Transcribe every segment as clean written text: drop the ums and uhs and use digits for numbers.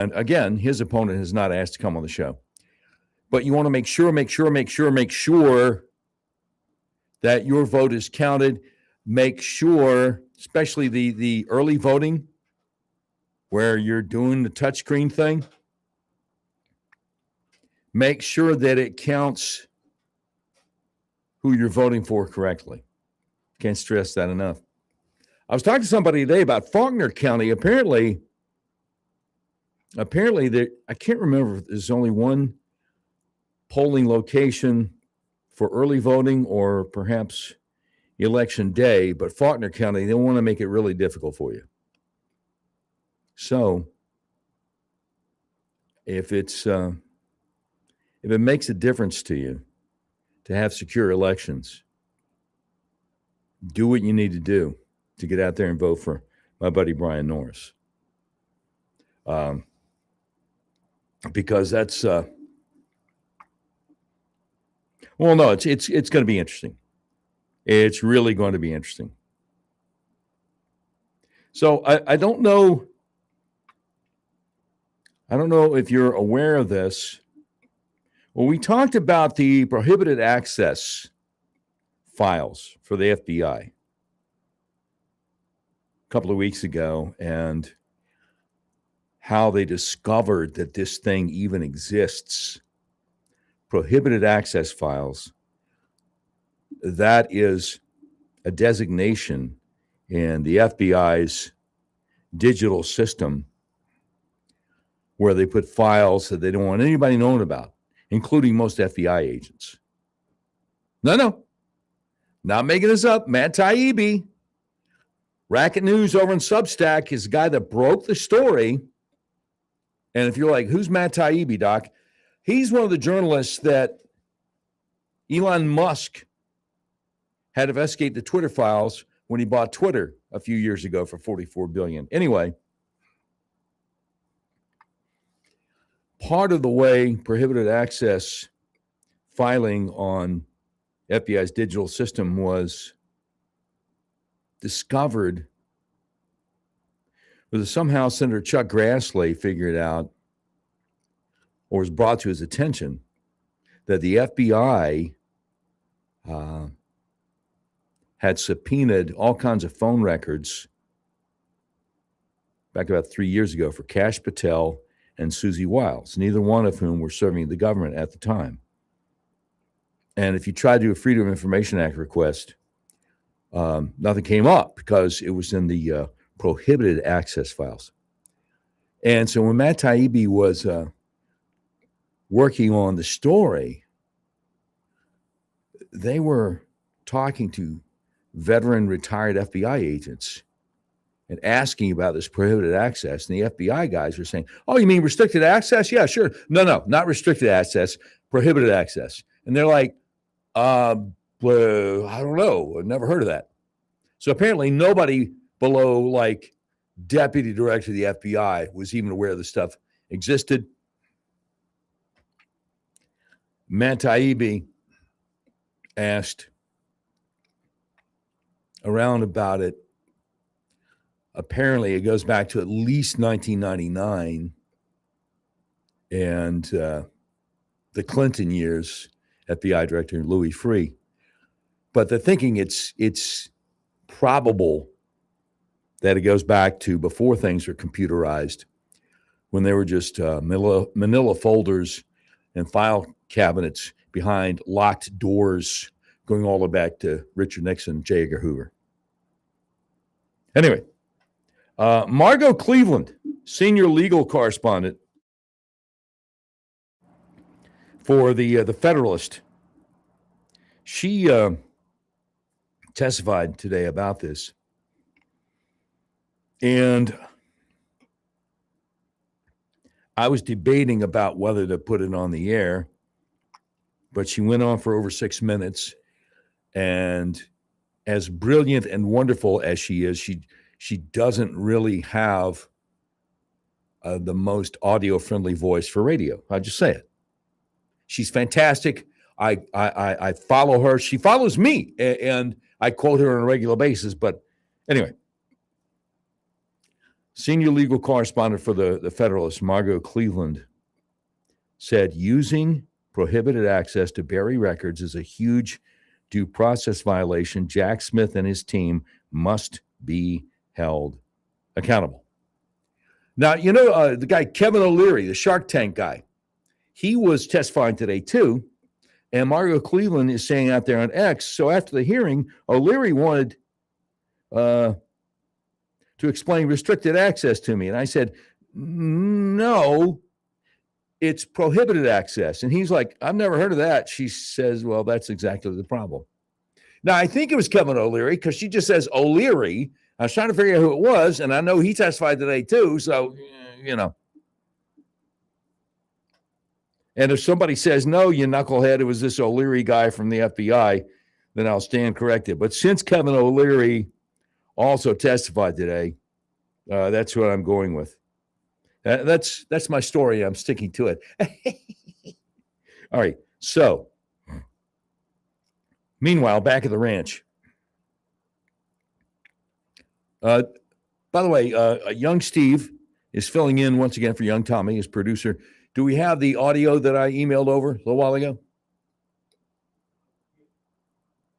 And again, his opponent has not asked to come on the show. But you want to make sure that your vote is counted. Make sure, especially the early voting, where you're doing the touchscreen thing, make sure that it counts who you're voting for correctly. Can't stress that enough. I was talking to somebody today about Faulkner County. Apparently there, I can't remember if there's only one polling location for early voting or perhaps election day, but Faulkner County, they want to make it really difficult for you. So if it makes a difference to you to have secure elections, do what you need to do to get out there and vote for my buddy Brian Norris. Because that's it's going to be interesting. It's really going to be interesting. So I don't know if you're aware of this. Well, we talked about the prohibited access files for the FBI a couple of weeks ago, and how they discovered that this thing even exists. Prohibited access files. That is a designation in the FBI's digital system where they put files that they don't want anybody knowing about, including most FBI agents. No, not making this up. Matt Taibbi, Racket News over in Substack, is the guy that broke the story. And if you're like, who's Matt Taibbi, Doc? He's one of the journalists that Elon Musk had to investigate the Twitter files when he bought Twitter a few years ago for $44 billion. Anyway, part of the way prohibited access filing on FBI's digital system was discovered was somehow Senator Chuck Grassley figured out, or was brought to his attention, that the FBI had subpoenaed all kinds of phone records back about 3 years ago for Kash Patel and Susie Wiles, neither one of whom were serving the government at the time. And if you tried to do a Freedom of Information Act request, nothing came up because it was in the prohibited access files. And so when Matt Taibbi was working on the story, they were talking to veteran retired FBI agents and asking about this prohibited access. And the FBI guys were saying, oh, you mean restricted access? Yeah, sure. No, not restricted access, prohibited access. And they're like, I don't know. I've never heard of that. So apparently nobody below like deputy director of the FBI was even aware this stuff existed. Matt Taibbi asked around about it. Apparently, it goes back to at least 1999 and the Clinton years, FBI Director Louis Freeh. But they're thinking it's probable that it goes back to before things were computerized, when they were just manila folders and file cabinets behind locked doors, going all the way back to Richard Nixon and J. Edgar Hoover. Anyway, Margot Cleveland, senior legal correspondent for the Federalist, she testified today about this. And I was debating about whether to put it on the air, but she went on for over 6 minutes. And as brilliant and wonderful as she is, she doesn't really have the most audio-friendly voice for radio. I'll just say it. She's fantastic. I follow her. She follows me, and I quote her on a regular basis. But anyway, Senior legal correspondent for the Federalist, Margot Cleveland, said using prohibited access to bury records is a huge due process violation. Jack Smith and his team must be held accountable. Now, the guy Kevin O'Leary, the Shark Tank guy, he was testifying today too. And Margot Cleveland is saying out there on X, so after the hearing, O'Leary wanted to explain restricted access to me. And I said, no, it's prohibited access. And he's like, I've never heard of that. She says, well, that's exactly the problem. Now, I think it was Kevin O'Leary because she just says O'Leary. I was trying to figure out who it was, and I know he testified today too. So, And if somebody says, no, you knucklehead, it was this O'Leary guy from the FBI, then I'll stand corrected. But since Kevin O'Leary also testified today, that's what I'm going with. That's my story. I'm sticking to it. All right. So, meanwhile, back at the ranch. By the way, young Steve is filling in once again for young Tommy, his producer. Do we have the audio that I emailed over a little while ago?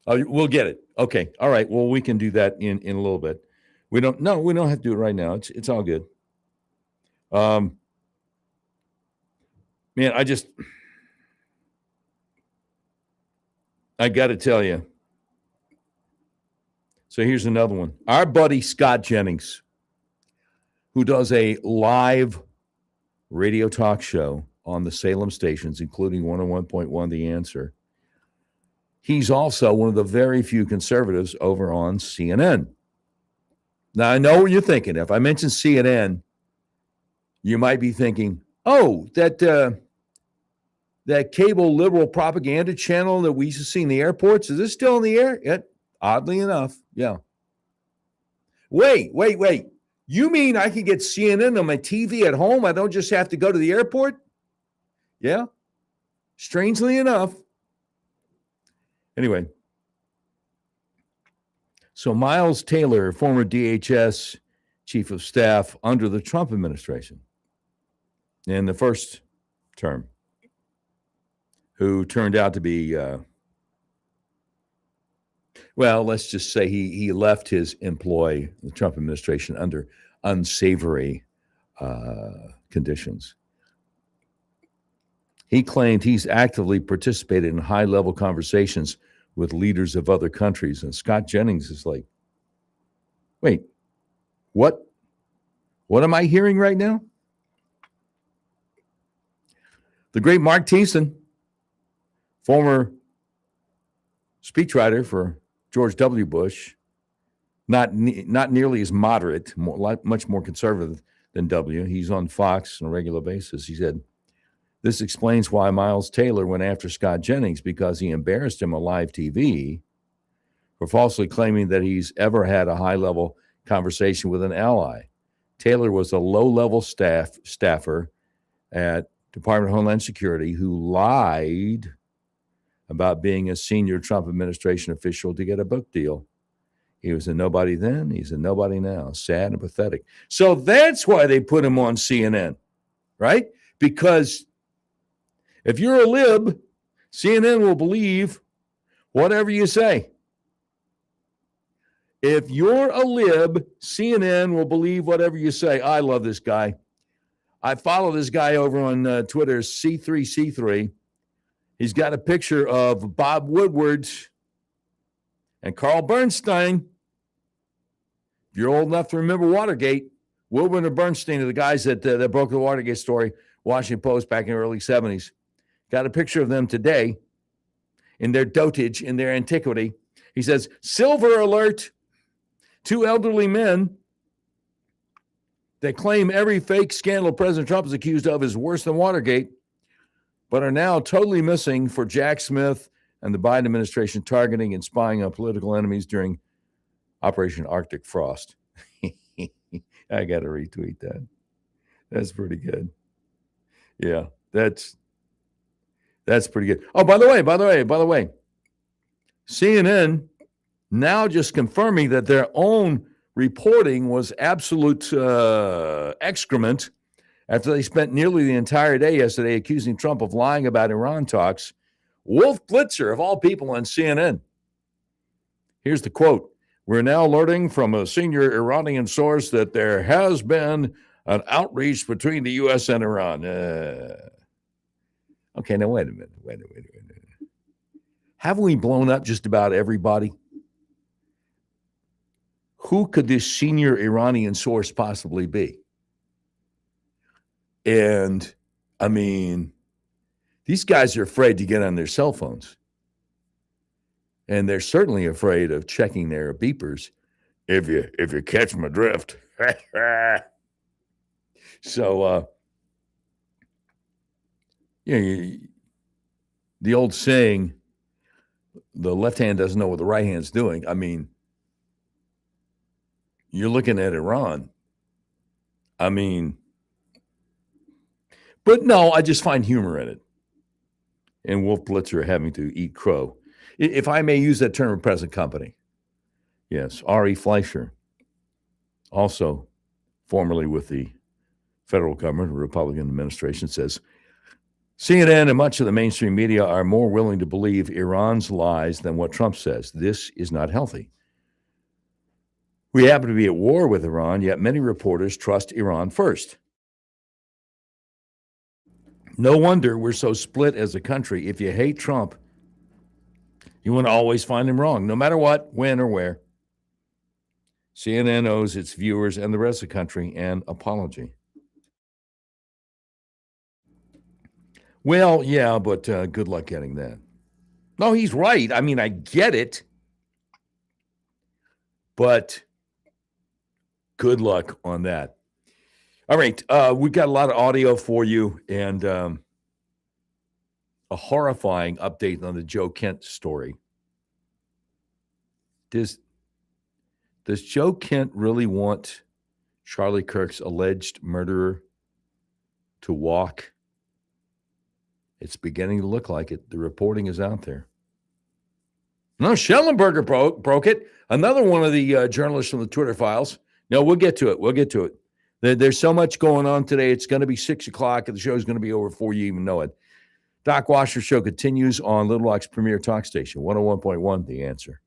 Oh, we'll get it. Okay. All right. Well, we can do that in a little bit. We don't have to do it right now. It's all good. Man, I got to tell you. So here's another one. Our buddy Scott Jennings, who does a live radio talk show on the Salem stations, including 101.1 The Answer. He's also one of the very few conservatives over on CNN. Now, I know what you're thinking. If I mention CNN, you might be thinking, oh, that cable liberal propaganda channel that we used to see in the airports, is this still in the air? Yeah, oddly enough, yeah. Wait. You mean I can get CNN on my TV at home? I don't just have to go to the airport? Yeah. Strangely enough. Anyway. So Miles Taylor, former DHS chief of staff under the Trump administration in the first term, who turned out to be, well, let's just say he left his employ, the Trump administration, under unsavory conditions. He claimed he's actively participated in high-level conversations with leaders of other countries. And Scott Jennings is like, wait, what? What am I hearing right now? The great Mark Thiessen, former speechwriter for George W. Bush, not nearly as moderate, much more conservative than W. He's on Fox on a regular basis. He said, this explains why Miles Taylor went after Scott Jennings, because he embarrassed him on live TV for falsely claiming that he's ever had a high-level conversation with an ally. Taylor was a low-level staffer at Department of Homeland Security who lied about being a senior Trump administration official to get a book deal. He was a nobody then. He's a nobody now. Sad and pathetic. So that's why they put him on CNN, right? Because if you're a lib, CNN will believe whatever you say. If you're a lib, CNN will believe whatever you say. I love this guy. I follow this guy over on Twitter, C3C3. He's got a picture of Bob Woodward and Carl Bernstein. If you're old enough to remember Watergate, Woodward and Bernstein are the guys that broke the Watergate story, Washington Post back in the early 70s. Got a picture of them today in their dotage, in their antiquity. He says, silver alert, two elderly men that claim every fake scandal President Trump is accused of is worse than Watergate, but are now totally missing for Jack Smith and the Biden administration targeting and spying on political enemies during Operation Arctic Frost. I got to retweet that. That's pretty good. Yeah, that's pretty good. Oh, by the way, CNN now just confirming that their own reporting was absolute excrement after they spent nearly the entire day yesterday accusing Trump of lying about Iran talks. Wolf Blitzer, of all people, on CNN. Here's the quote. We're now learning from a senior Iranian source that there has been an outreach between the U.S. and Iran. Okay, now wait a minute. Haven't we blown up just about everybody? Who could this senior Iranian source possibly be? And I mean, these guys are afraid to get on their cell phones. And they're certainly afraid of checking their beepers if you catch my drift. So, the old saying, the left hand doesn't know what the right hand's doing. I mean, you're looking at Iran. I mean, but no, I just find humor in it. And Wolf Blitzer having to eat crow. If I may use that term of present company. Yes, R.E. Fleischer, also formerly with the federal government, Republican administration, says CNN and much of the mainstream media are more willing to believe Iran's lies than what Trump says. This is not healthy. We happen to be at war with Iran, yet many reporters trust Iran first. No wonder we're so split as a country. If you hate Trump, you want to always find him wrong, no matter what, when, or where. CNN owes its viewers and the rest of the country an apology. Well, yeah, but good luck getting that. No, he's right. I mean, I get it. But good luck on that. All right. We've got a lot of audio for you and a horrifying update on the Joe Kent story. Does Joe Kent really want Charlie Kirk's alleged murderer to walk? It's beginning to look like it. The reporting is out there. No, Schellenberger broke it. Another one of the journalists from the Twitter files. No, we'll get to it. There's so much going on today. It's going to be 6 o'clock, and the show's going to be over before you even know it. Doc Washburn Show continues on Little Rock's premier talk station, 101.1 The Answer.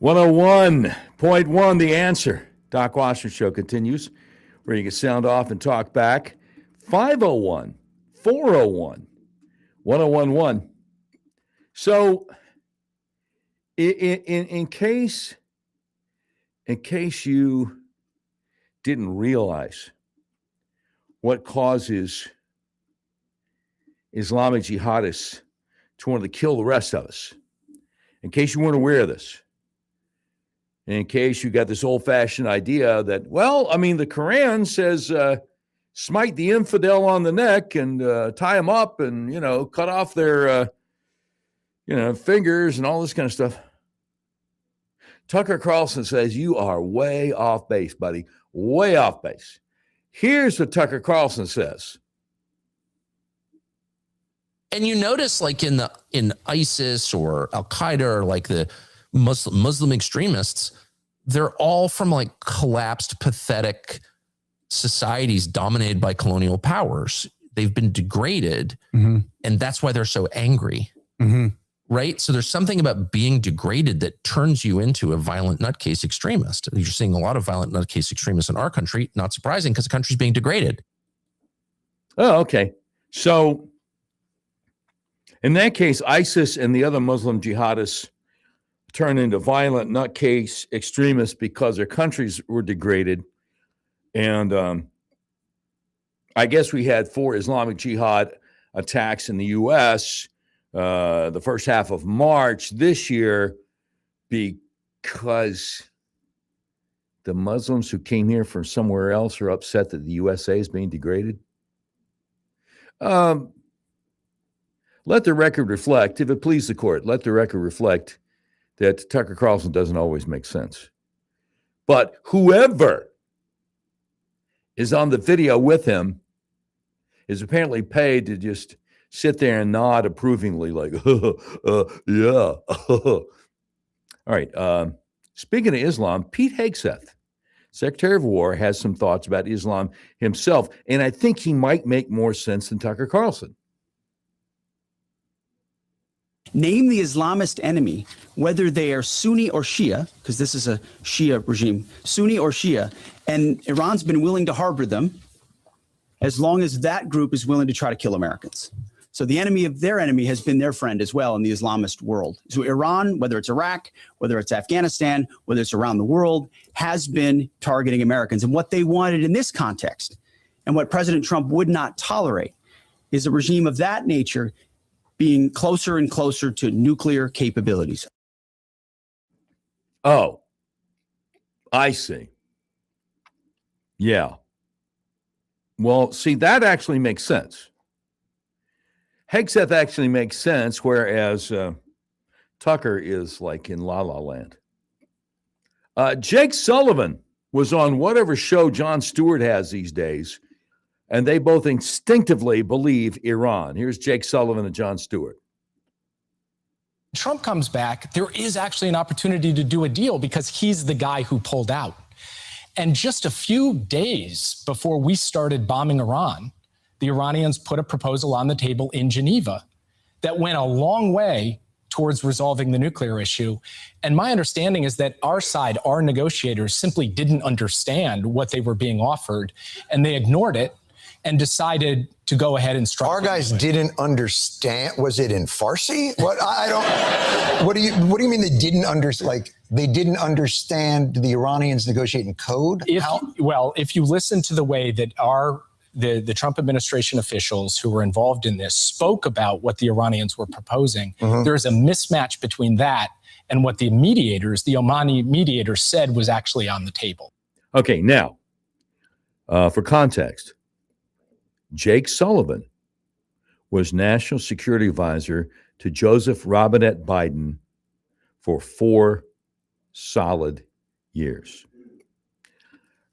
101.1, The Answer. Doc Washburn Show continues, where you can sound off and talk back. 501 401 1011. So, in case you didn't realize what causes Islamic jihadists to want to kill the rest of us, in case you weren't aware of this, in case you got this old-fashioned idea that, well, I mean, the Quran says smite the infidel on the neck and tie him up and, cut off their, fingers and all this kind of stuff. Tucker Carlson says you are way off base, buddy, way off base. Here's what Tucker Carlson says. And you notice, like in ISIS or Al Qaeda or like the Muslim extremists, they're all from like collapsed, pathetic societies dominated by colonial powers. They've been degraded, and that's why they're so angry, right? So there's something about being degraded that turns you into a violent nutcase extremist. You're seeing a lot of violent nutcase extremists in our country. Not surprising, because the country's being degraded. Oh, okay. So in that case, ISIS and the other Muslim jihadists turn into violent nutcase extremists because their countries were degraded. And I guess we had 4 Islamic Jihad attacks in the U.S. The first half of March this year because the Muslims who came here from somewhere else are upset that the USA is being degraded. Let the record reflect, if it please the court, let the record reflect that Tucker Carlson doesn't always make sense. But whoever is on the video with him is apparently paid to just sit there and nod approvingly like, yeah. All right. Speaking of Islam, Pete Hegseth, Secretary of War, has some thoughts about Islam himself, and I think he might make more sense than Tucker Carlson. Name the Islamist enemy, whether they are Sunni or Shia, because this is a Shia regime, Sunni or Shia, and Iran's been willing to harbor them as long as that group is willing to try to kill Americans. So the enemy of their enemy has been their friend as well in the Islamist world. So Iran, whether it's Iraq, whether it's Afghanistan, whether it's around the world, has been targeting Americans. And what they wanted in this context, and what President Trump would not tolerate, is a regime of that nature being closer and closer to nuclear capabilities. Oh, I see. Yeah. Well, see, that actually makes sense. Hegseth actually makes sense, whereas Tucker is like in La La Land. Jake Sullivan was on whatever show Jon Stewart has these days, and they both instinctively believe Iran. Here's Jake Sullivan and Jon Stewart. Trump comes back, there is actually an opportunity to do a deal because he's the guy who pulled out. And just a few days before we started bombing Iran, the Iranians put a proposal on the table in Geneva that went a long way towards resolving the nuclear issue. And my understanding is that our side, our negotiators, simply didn't understand what they were being offered, and they ignored it and decided to go ahead and strike. Our guys didn't understand. Was it in Farsi? What I don't. What do you mean they didn't understand? Like they didn't understand the Iranians negotiating code? If you listen to the way that the Trump administration officials who were involved in this spoke about what the Iranians were proposing, there's a mismatch between that and what the mediators, the Omani mediators, said was actually on the table. Okay, now, for context, Jake Sullivan was National Security Advisor to Joseph Robinette Biden for 4 solid years.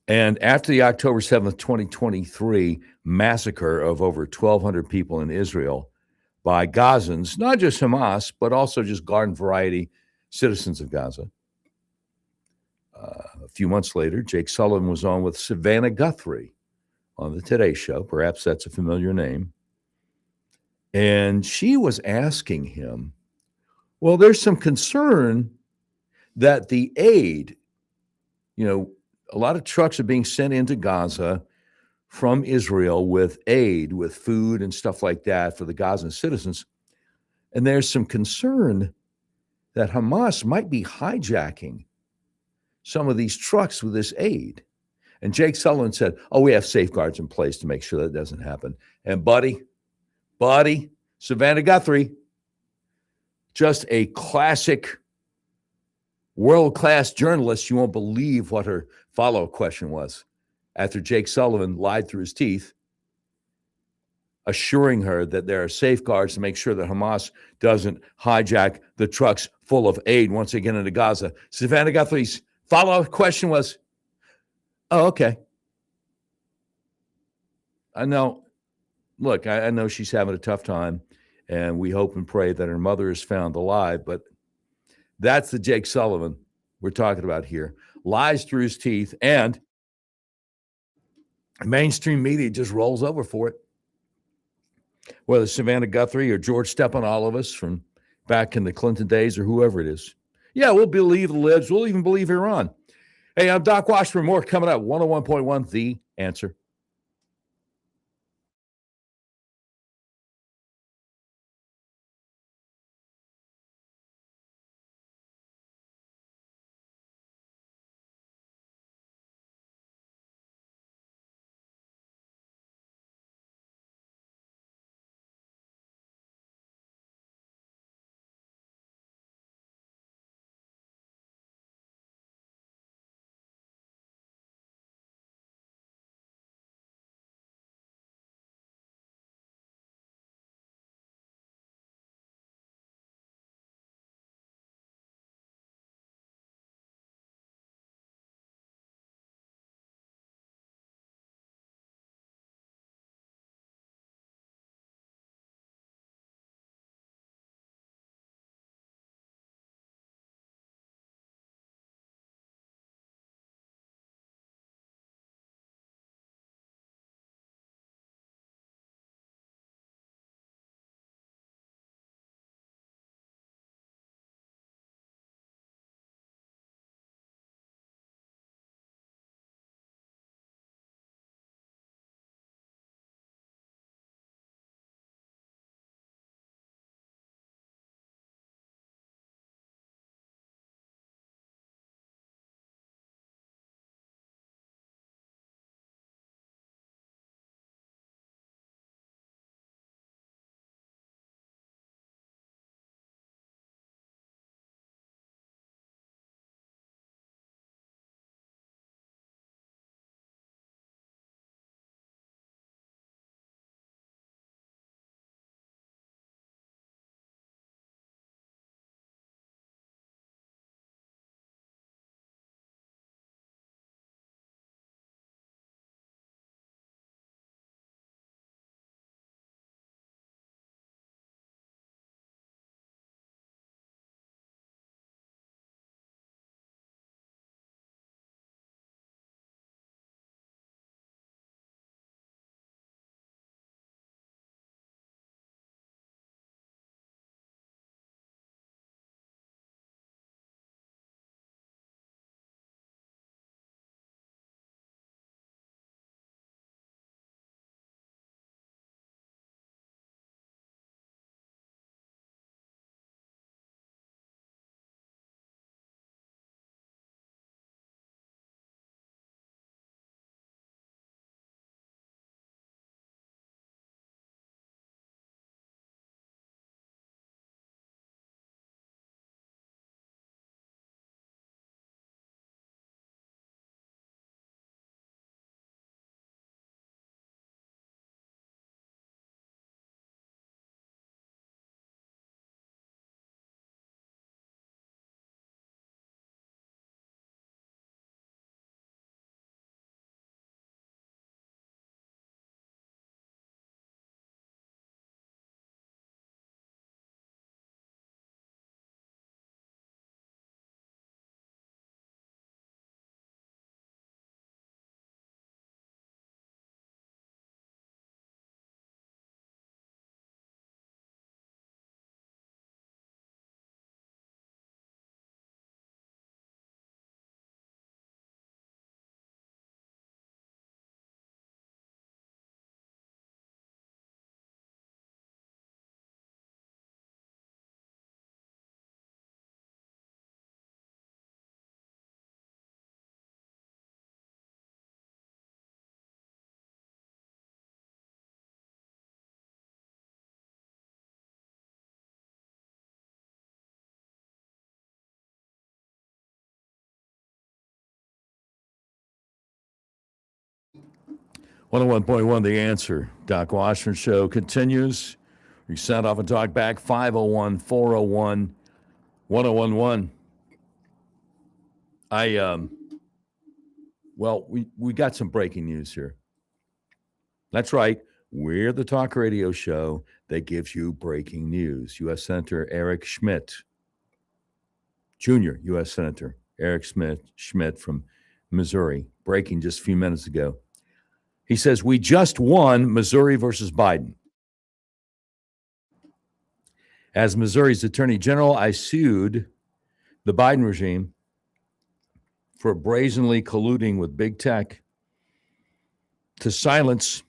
And after the October 7th, 2023 massacre of over 1,200 people in Israel by Gazans, not just Hamas, but also just garden variety citizens of Gaza, a few months later, Jake Sullivan was on with Savannah Guthrie on the Today Show. Perhaps that's a familiar name. And she was asking him, well, there's some concern that the aid, a lot of trucks are being sent into Gaza from Israel with aid, with food and stuff like that for the Gazan citizens. And there's some concern that Hamas might be hijacking some of these trucks with this aid. And Jake Sullivan said, oh, we have safeguards in place to make sure that doesn't happen. And buddy, Savannah Guthrie, just a classic world-class journalist. You won't believe what her follow-up question was after Jake Sullivan lied through his teeth, assuring her that there are safeguards to make sure that Hamas doesn't hijack the trucks full of aid once they get into Gaza. Savannah Guthrie's follow-up question was, oh, okay. I know. Look, I know she's having a tough time, and we hope and pray that her mother is found alive, but that's the Jake Sullivan we're talking about here. Lies through his teeth, and mainstream media just rolls over for it. Whether Savannah Guthrie or George Stephanopoulos from back in the Clinton days or whoever it is. Yeah, we'll believe the libs. We'll even believe Iran. Hey, I'm Doc Washburn. More coming up. 101.1 The Answer. 101.1 The Answer. Doc Washburn Show continues. We sound off and talk back. 501-401-1011. We got some breaking news here. That's right. We're the talk radio show that gives you breaking news. U.S. Senator Eric Schmidt, Junior U.S. Senator Eric Schmidt from Missouri, breaking just a few minutes ago. He says, we just won Missouri versus Biden. As Missouri's Attorney General, I sued the Biden regime for brazenly colluding with big tech to silence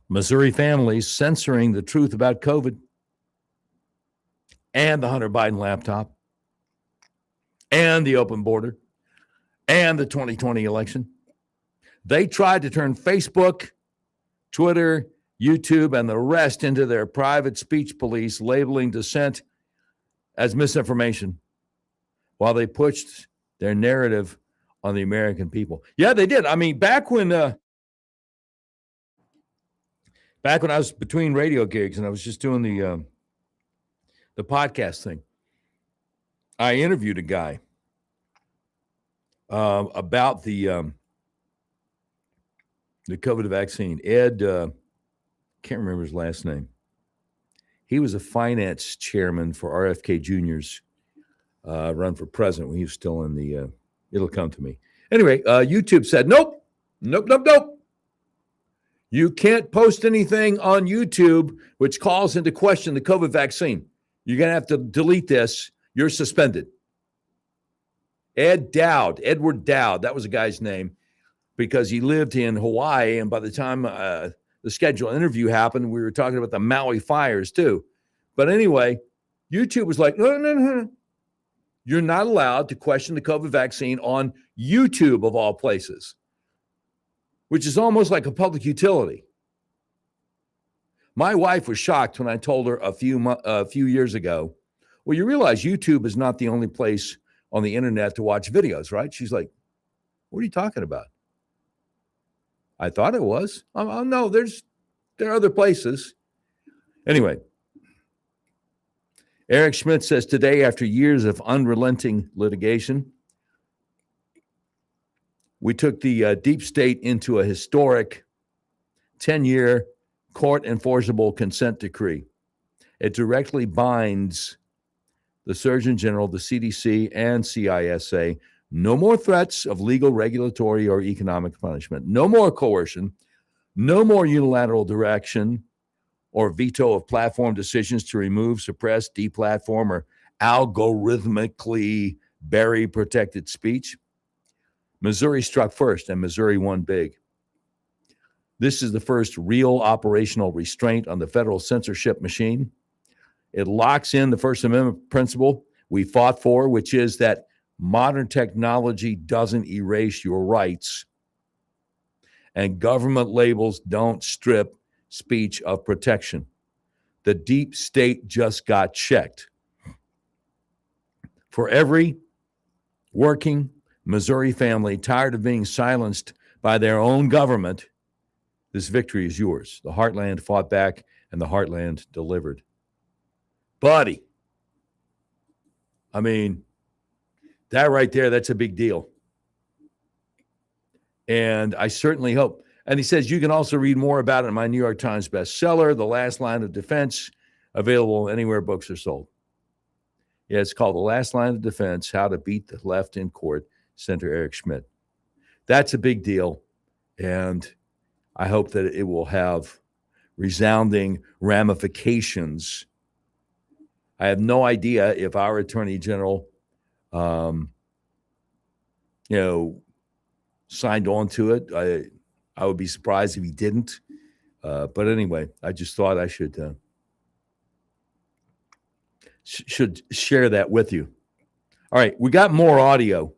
Missouri families, censoring the truth about COVID and the Hunter Biden laptop and the open border and the 2020 election. They tried to turn Facebook, Twitter, YouTube, and the rest into their private speech police, labeling dissent as misinformation while they pushed their narrative on the American people. Yeah, they did. I mean, back when I was between radio gigs and I was just doing the podcast thing, I interviewed a guy about the COVID vaccine. Ed, can't remember his last name. He was a finance chairman for RFK Jr.'s run for president when he was still in the, it'll come to me. Anyway, YouTube said, nope. You can't post anything on YouTube which calls into question the COVID vaccine. You're going to have to delete this. You're suspended. Edward Dowd, that was a guy's name, because he lived in Hawaii. And by the time the scheduled interview happened, we were talking about the Maui fires too. But anyway, YouTube was like, no. You're not allowed to question the COVID vaccine on YouTube of all places, which is almost like a public utility. My wife was shocked when I told her a few years ago, well, you realize YouTube is not the only place on the internet to watch videos, right? She's like, what are you talking about? I thought it was. Oh, no, there are other places. Anyway, Eric Schmidt says today, after years of unrelenting litigation, we took the deep state into a historic 10-year court-enforceable consent decree. It directly binds the Surgeon General, the CDC, and CISA. No more threats of legal, regulatory, or economic punishment. No more coercion. No more unilateral direction or veto of platform decisions to remove, suppress, deplatform, or algorithmically bury protected speech. Missouri struck first, and Missouri won big. This is the first real operational restraint on the federal censorship machine. It locks in the First Amendment principle we fought for, which is that modern technology doesn't erase your rights, and government labels don't strip speech of protection. The deep state just got checked. For every working Missouri family tired of being silenced by their own government, this victory is yours. The Heartland fought back, and the Heartland delivered. Buddy, I mean, that right there, that's a big deal. And I certainly hope. And he says, you can also read more about it in my New York Times bestseller, The Last Line of Defense, available anywhere books are sold. Yeah, it's called The Last Line of Defense, How to Beat the Left in Court, Senator Eric Schmidt. That's a big deal. And I hope that it will have resounding ramifications. I have no idea if our Attorney General, signed on to it. I would be surprised if he didn't. But anyway, I just thought I should share that with you. All right, we got more audio.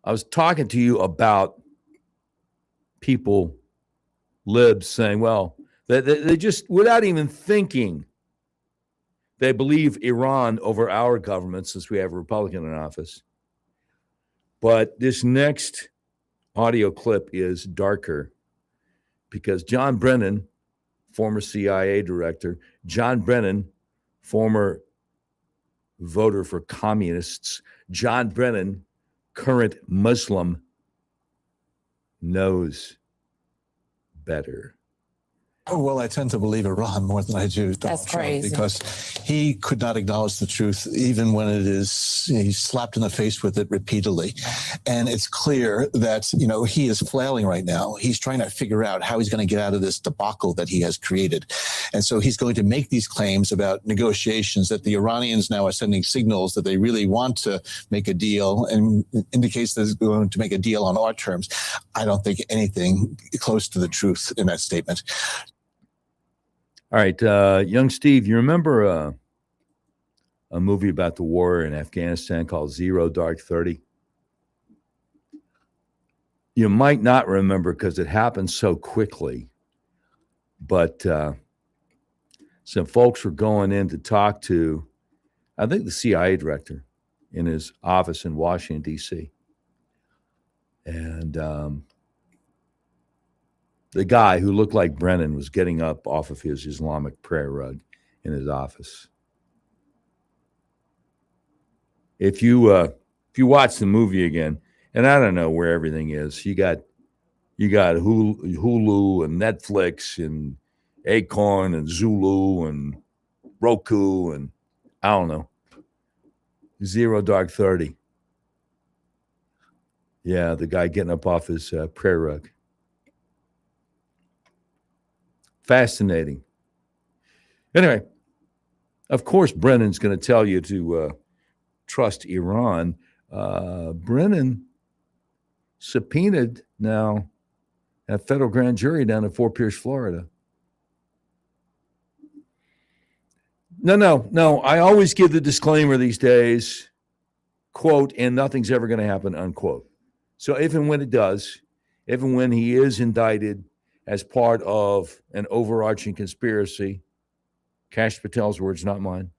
I was talking to you about people, libs, saying, well, they just, without even thinking, they believe Iran over our government since we have a Republican in office. But this next audio clip is darker because John Brennan, former CIA director, John Brennan, former voter for communists, John Brennan, current Muslim, knows better. Oh, well, I tend to believe Iran more than I do Donald That's Trump crazy. because he could not acknowledge the truth, even when it is, he's slapped in the face with it repeatedly. And it's clear that, he is flailing right now. He's trying to figure out how he's going to get out of this debacle that he has created. And so he's going to make these claims about negotiations that the Iranians now are sending signals that they really want to make a deal and indicates that they're going to make a deal on our terms. I don't think anything close to the truth in that statement. All right, young Steve, you remember a movie about the war in Afghanistan called Zero Dark 30? You might not remember because it happened so quickly, but some folks were going in to talk to, I think, the CIA director in his office in Washington, D.C. And the guy who looked like Brennan was getting up off of his Islamic prayer rug in his office. If you watch the movie again, and I don't know where everything is, you got Hulu and Netflix and Acorn and Zulu and Roku and I don't know. Zero Dark 30. Yeah, the guy getting up off his prayer rug. Fascinating. Anyway, of course, Brennan's going to tell you to trust Iran. Brennan subpoenaed now a federal grand jury down in Fort Pierce, Florida. No. I always give the disclaimer these days, quote, and nothing's ever going to happen, unquote. So if and when it does, if and when he is indicted as part of an overarching conspiracy, Kash Patel's words, not mine,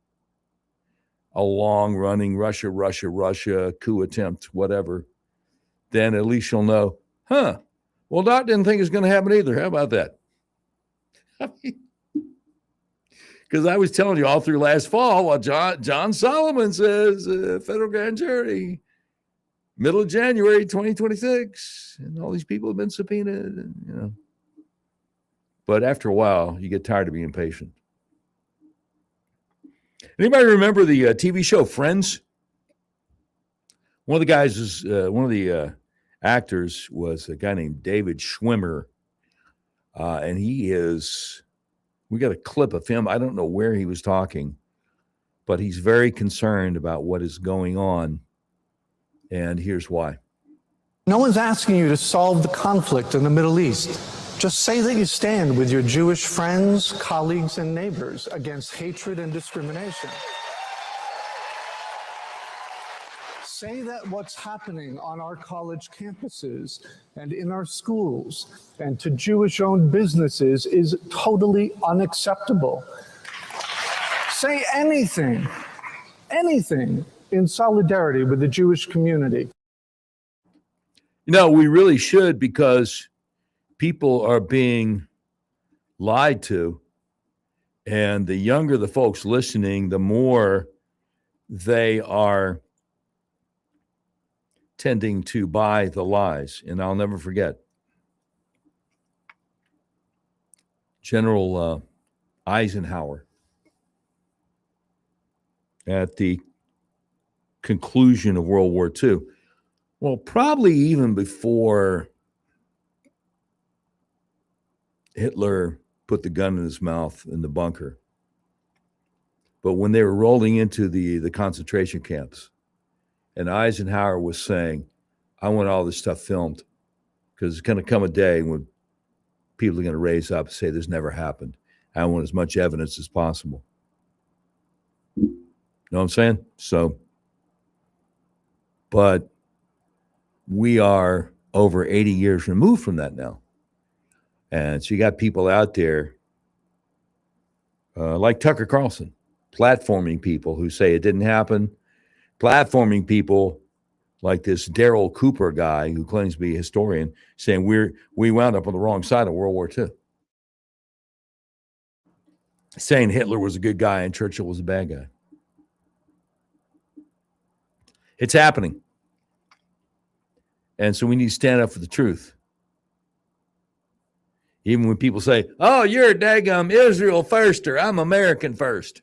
a long-running Russia coup attempt, whatever, then at least you'll know, well, Doc didn't think it was going to happen either. How about that? Because I was telling you all through last fall, well, John Solomon says federal grand jury, middle of January 2026, and all these people have been subpoenaed, and, But after a while, you get tired of being patient. Anybody remember the TV show Friends? One of the guys is one of the actors was a guy named David Schwimmer, and we got a clip of him. I don't know where he was talking, but he's very concerned about what is going on, and here's why. No one's asking you to solve the conflict in the Middle East. Just say that you stand with your Jewish friends, colleagues, and neighbors against hatred and discrimination. Say that what's happening on our college campuses and in our schools and to Jewish-owned businesses is totally unacceptable. Say anything in solidarity with the Jewish community. We really should, because people are being lied to, and the younger the folks listening, the more they are tending to buy the lies. And I'll never forget General Eisenhower at the conclusion of World War II. Well, probably even before Hitler put the gun in his mouth in the bunker. But when they were rolling into the concentration camps, and Eisenhower was saying, I want all this stuff filmed, because it's going to come a day when people are going to raise up and say this never happened. I want as much evidence as possible. You know what I'm saying? So, but we are over 80 years removed from that now. And so you got people out there like Tucker Carlson, platforming people who say it didn't happen, platforming people like this Daryl Cooper guy who claims to be a historian saying we wound up on the wrong side of World War II. Saying Hitler was a good guy and Churchill was a bad guy. It's happening. And so we need to stand up for the truth. Even when people say, oh, you're a daggum Israel firster, I'm American first.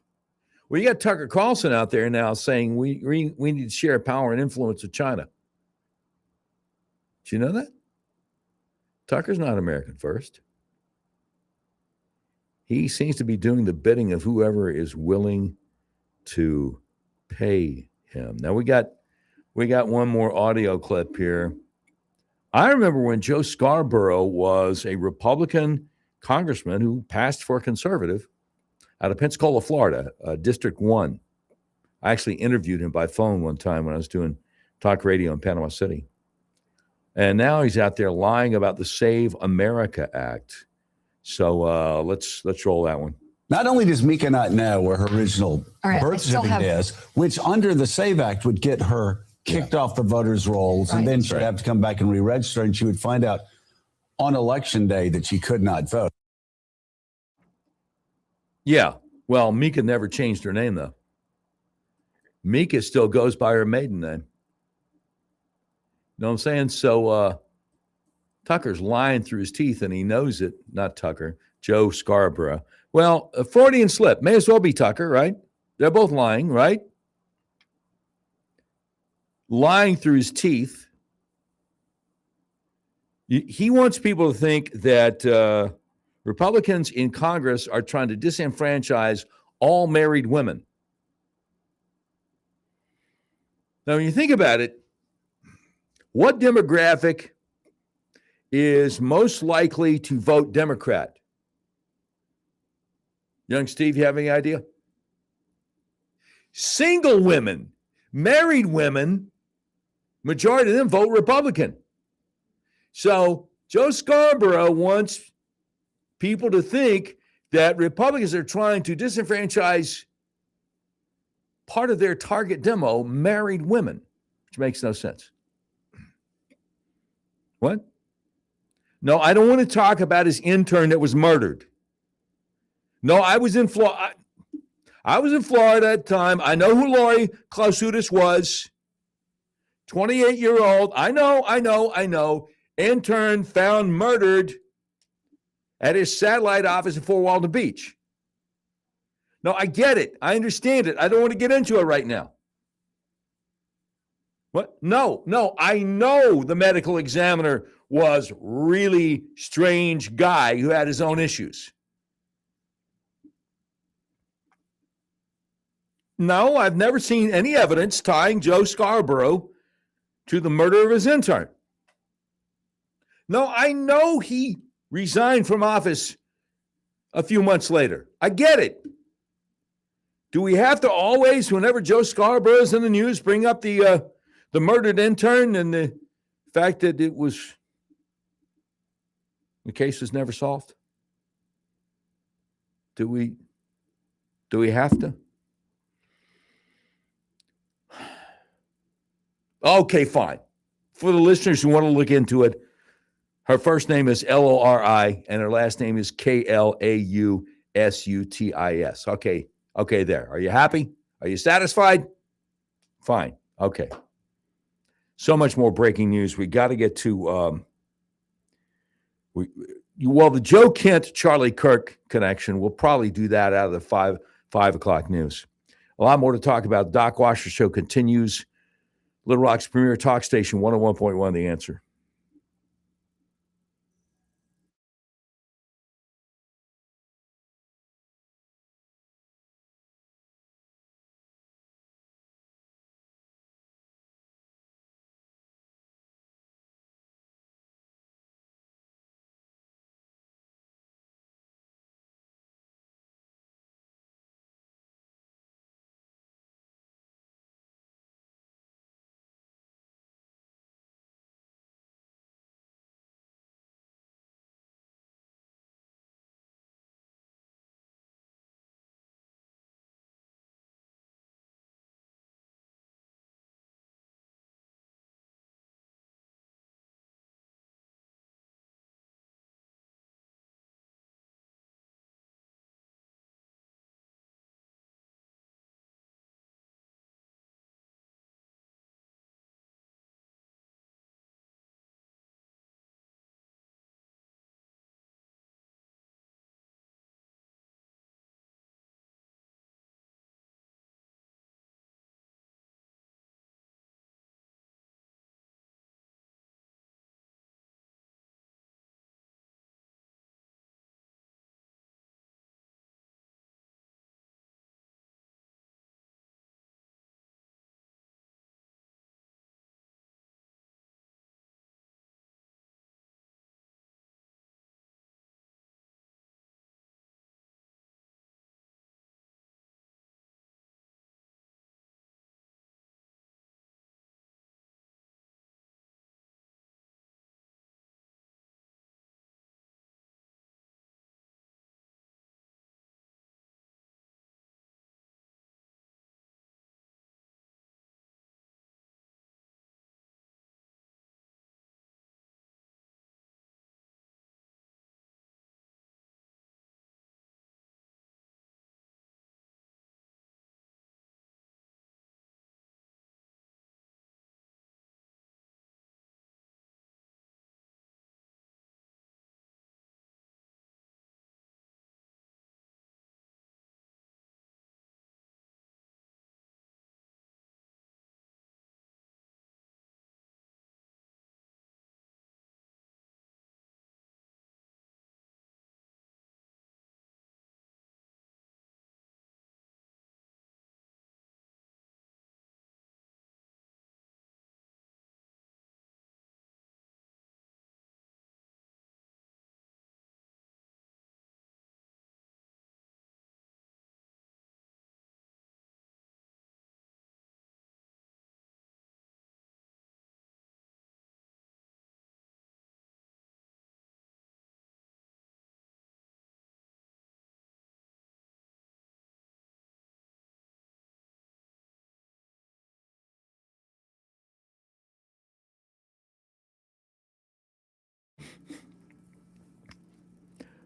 Well, you got Tucker Carlson out there now saying we need to share power and influence with China. Do you know that? Tucker's not American first. He seems to be doing the bidding of whoever is willing to pay him. Now we got one more audio clip here. I remember when Joe Scarborough was a Republican congressman who passed for a conservative out of Pensacola, Florida, District 1. I actually interviewed him by phone one time when I was doing talk radio in Panama City. And now he's out there lying about the Save America Act. So let's roll that one. Not only does Mika not know where her original birth certificate is, which under the SAVE Act would get her kicked off the voters' rolls, and then she'd have to come back and re-register, and she would find out on election day that she could not vote. Yeah. Well, Mika never changed her name, though. Mika still goes by her maiden name. You know what I'm saying? So Tucker's lying through his teeth, and he knows it. Not Tucker, Joe Scarborough. Well, a Freudian slip. May as well be Tucker, right? They're both lying, right? Lying through his teeth. He wants people to think that Republicans in Congress are trying to disenfranchise all married women. Now, when you think about it, what demographic is most likely to vote Democrat? Young Steve, you have any idea? Single women, married women, majority of them vote Republican. So Joe Scarborough wants people to think that Republicans are trying to disenfranchise part of their target demo, married women, which makes no sense. What? No, I don't want to talk about his intern that was murdered. No, I was in Florida. I was in Florida at the time. I know who Lori Klausutis was. 28-year-old. I know. Intern found murdered at his satellite office in Fort Walton Beach. No, I get it. I understand it. I don't want to get into it right now. What? No. I know the medical examiner was really strange guy who had his own issues. No, I've never seen any evidence tying Joe Scarborough to the murder of his intern. No, I know he resigned from office a few months later. I get it. Do we have to always, whenever Joe Scarborough is in the news, bring up the murdered intern and the fact that the case was never solved? Do we have to? Okay, fine. For the listeners who want to look into it, her first name is Lori and her last name is Klausutis. Okay, there. Are you happy? Are you satisfied? Fine. Okay. So much more breaking news. We got to get to the Joe Kent Charlie Kirk connection. We'll probably do that out of the 5 o'clock news. A lot more to talk about. Doc Washburn Show continues. Little Rock's premier talk station, 101.1 The Answer.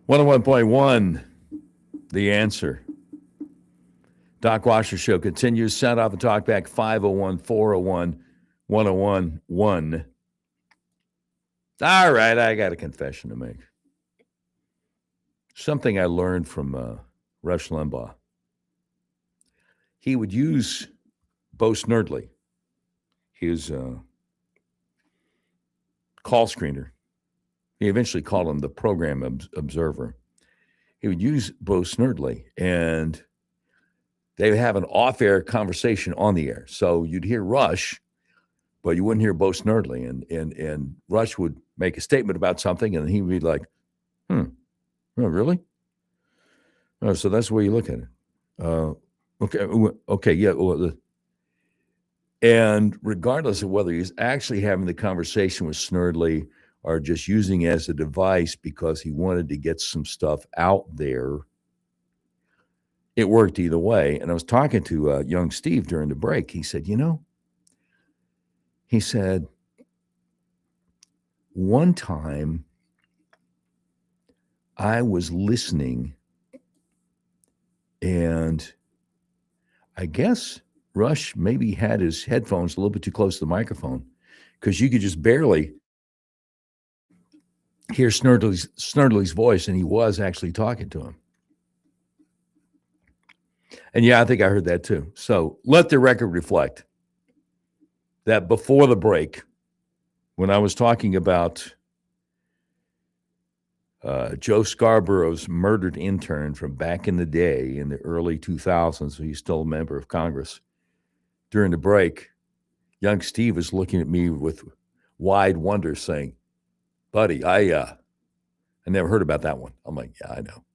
101.1, The Answer. Doc Washburn Show continues. Sound off and talk back 501-401-1011. All right, I got a confession to make. Something I learned from Rush Limbaugh. He would use Bo Snerdley, his call screener. He eventually called him the program observer. He would use Bo Snerdley, and they would have an off-air conversation on the air. So you'd hear Rush, but you wouldn't hear Bo Snerdley. And Rush would make a statement about something, and he would be like, oh, really? Oh, so that's the way you look at it. Okay, yeah. Well, and regardless of whether he's actually having the conversation with Snerdley or just using it as a device because he wanted to get some stuff out there, it worked either way. And I was talking to young Steve during the break. He said, one time I was listening, and I guess Rush maybe had his headphones a little bit too close to the microphone because you could just barely hear Snerdley's voice, and he was actually talking to him. And yeah, I think I heard that too. So let the record reflect that before the break, when I was talking about Joe Scarborough's murdered intern from back in the day in the early 2000s, he's still a member of Congress, during the break, young Steve was looking at me with wide wonder saying, buddy, I never heard about that one. I'm like, yeah, I know.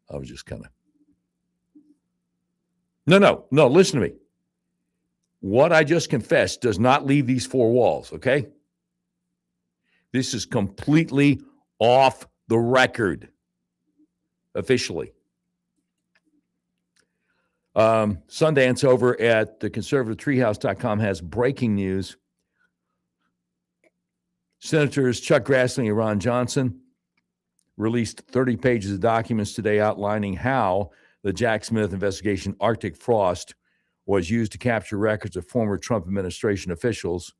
I was just kind of. No, listen to me. What I just confessed does not leave these four walls, okay? This is completely off the record, officially. Sundance over at the conservativetreehouse.com has breaking news. Senators Chuck Grassley and Ron Johnson released 30 pages of documents today outlining how the Jack Smith investigation, Arctic Frost, was used to capture records of former Trump administration officials,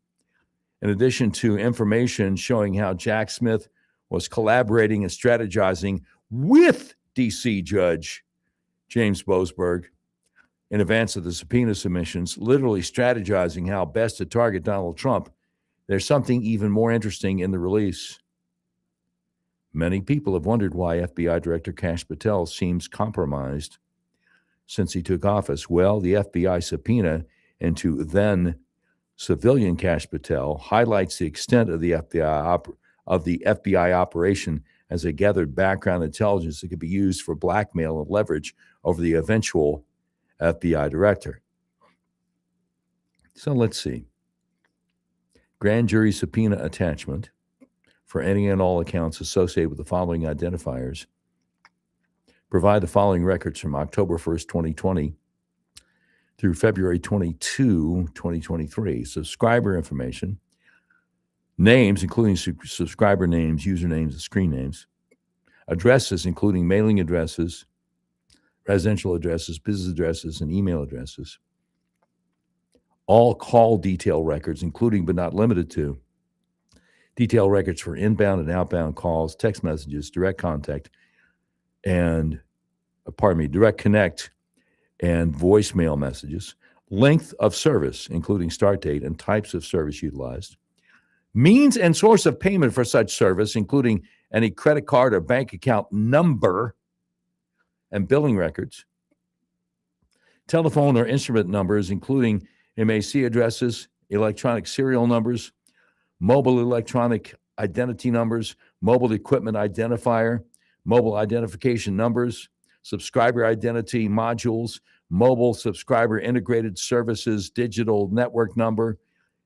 in addition to information showing how Jack Smith was collaborating and strategizing with D.C. Judge James Boasberg in advance of the subpoena submissions, literally strategizing how best to target Donald Trump. There's something even more interesting in the release. Many people have wondered why FBI Director Kash Patel seems compromised since he took office. Well, the FBI subpoena into then civilian Kash Patel highlights the extent of the FBI operation as it gathered background intelligence that could be used for blackmail and leverage over the eventual FBI director. So let's see. Grand jury subpoena attachment for any and all accounts associated with the following identifiers. Provide the following records from October 1st, 2020 through February 22, 2023. Subscriber information, names, including subscriber names, usernames, and screen names, addresses, including mailing addresses, residential addresses, business addresses, and email addresses. All call detail records, including but not limited to detail records for inbound and outbound calls, text messages, direct contact, and, direct connect and voicemail messages, length of service, including start date and types of service utilized, means and source of payment for such service, including any credit card or bank account number and billing records, telephone or instrument numbers, including MAC addresses, electronic serial numbers, mobile electronic identity numbers, mobile equipment identifier, mobile identification numbers, subscriber identity modules, mobile subscriber integrated services, digital network number,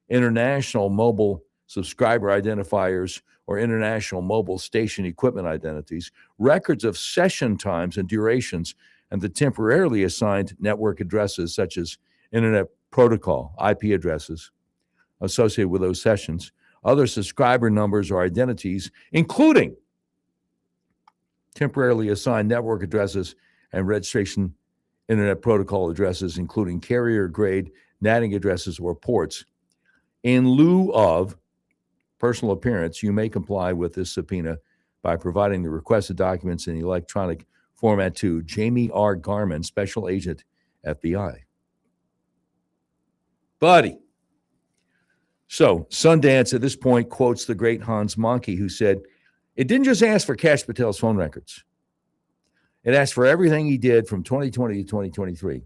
international mobile subscriber identifiers, or international mobile station equipment identities, records of session times and durations, and the temporarily assigned network addresses such as Internet Protocol, IP addresses associated with those sessions, other subscriber numbers or identities, including temporarily assigned network addresses and registration internet protocol addresses, including carrier-grade NATing addresses or ports. In lieu of personal appearance, you may comply with this subpoena by providing the requested documents in electronic format to Jamie R. Garman, Special Agent, FBI. Buddy. So Sundance at this point quotes the great Hans Monkey, who said, it didn't just ask for Kash Patel's phone records. It asked for everything he did from 2020 to 2023.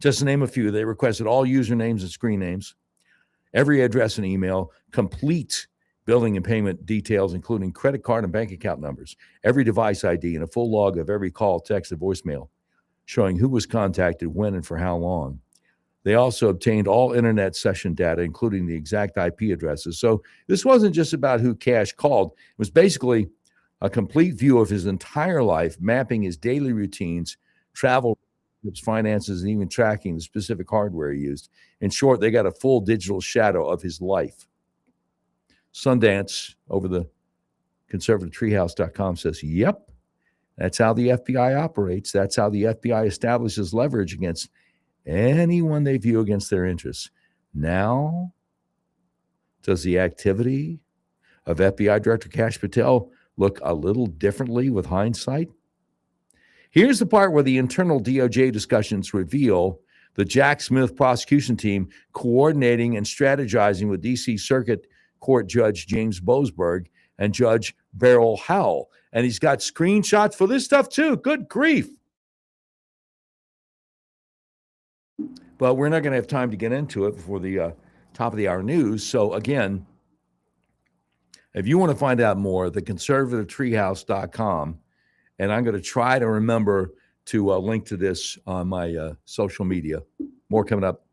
Just to name a few, they requested all usernames and screen names, every address and email, complete billing and payment details, including credit card and bank account numbers, every device ID, and a full log of every call, text, and voicemail, showing who was contacted, when, and for how long. They also obtained all internet session data, including the exact IP addresses. So this wasn't just about who Kash called. It was basically a complete view of his entire life, mapping his daily routines, travel, finances, and even tracking the specific hardware he used. In short, they got a full digital shadow of his life. Sundance, over the conservativetreehouse.com, says, yep, that's how the FBI operates. That's how the FBI establishes leverage against anyone they view against their interests. Now, does the activity of FBI Director Kash Patel look a little differently with hindsight? Here's the part where the internal DOJ discussions reveal the Jack Smith prosecution team coordinating and strategizing with D.C. Circuit Court Judge James Boasberg and Judge Beryl Howell. And he's got screenshots for this stuff too. Good grief. But we're not going to have time to get into it before the top of the hour news. So again, if you want to find out more, theconservativetreehouse.com. And I'm going to try to remember to link to this on my social media. More coming up.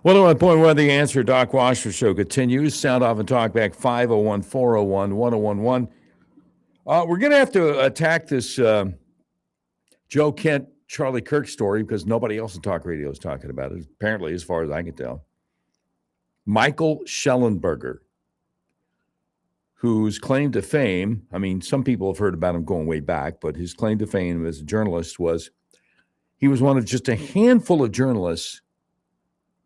.1 The Answer, Doc Washburn Show continues. Sound off and talk back 501-401-1011. We're going to have to attack this Joe Kent, Charlie Kirk story because nobody else in talk radio is talking about it, apparently, as far as I can tell. Michael Schellenberger, whose claim to fame, I mean, some people have heard about him going way back, but his claim to fame as a journalist was he was one of just a handful of journalists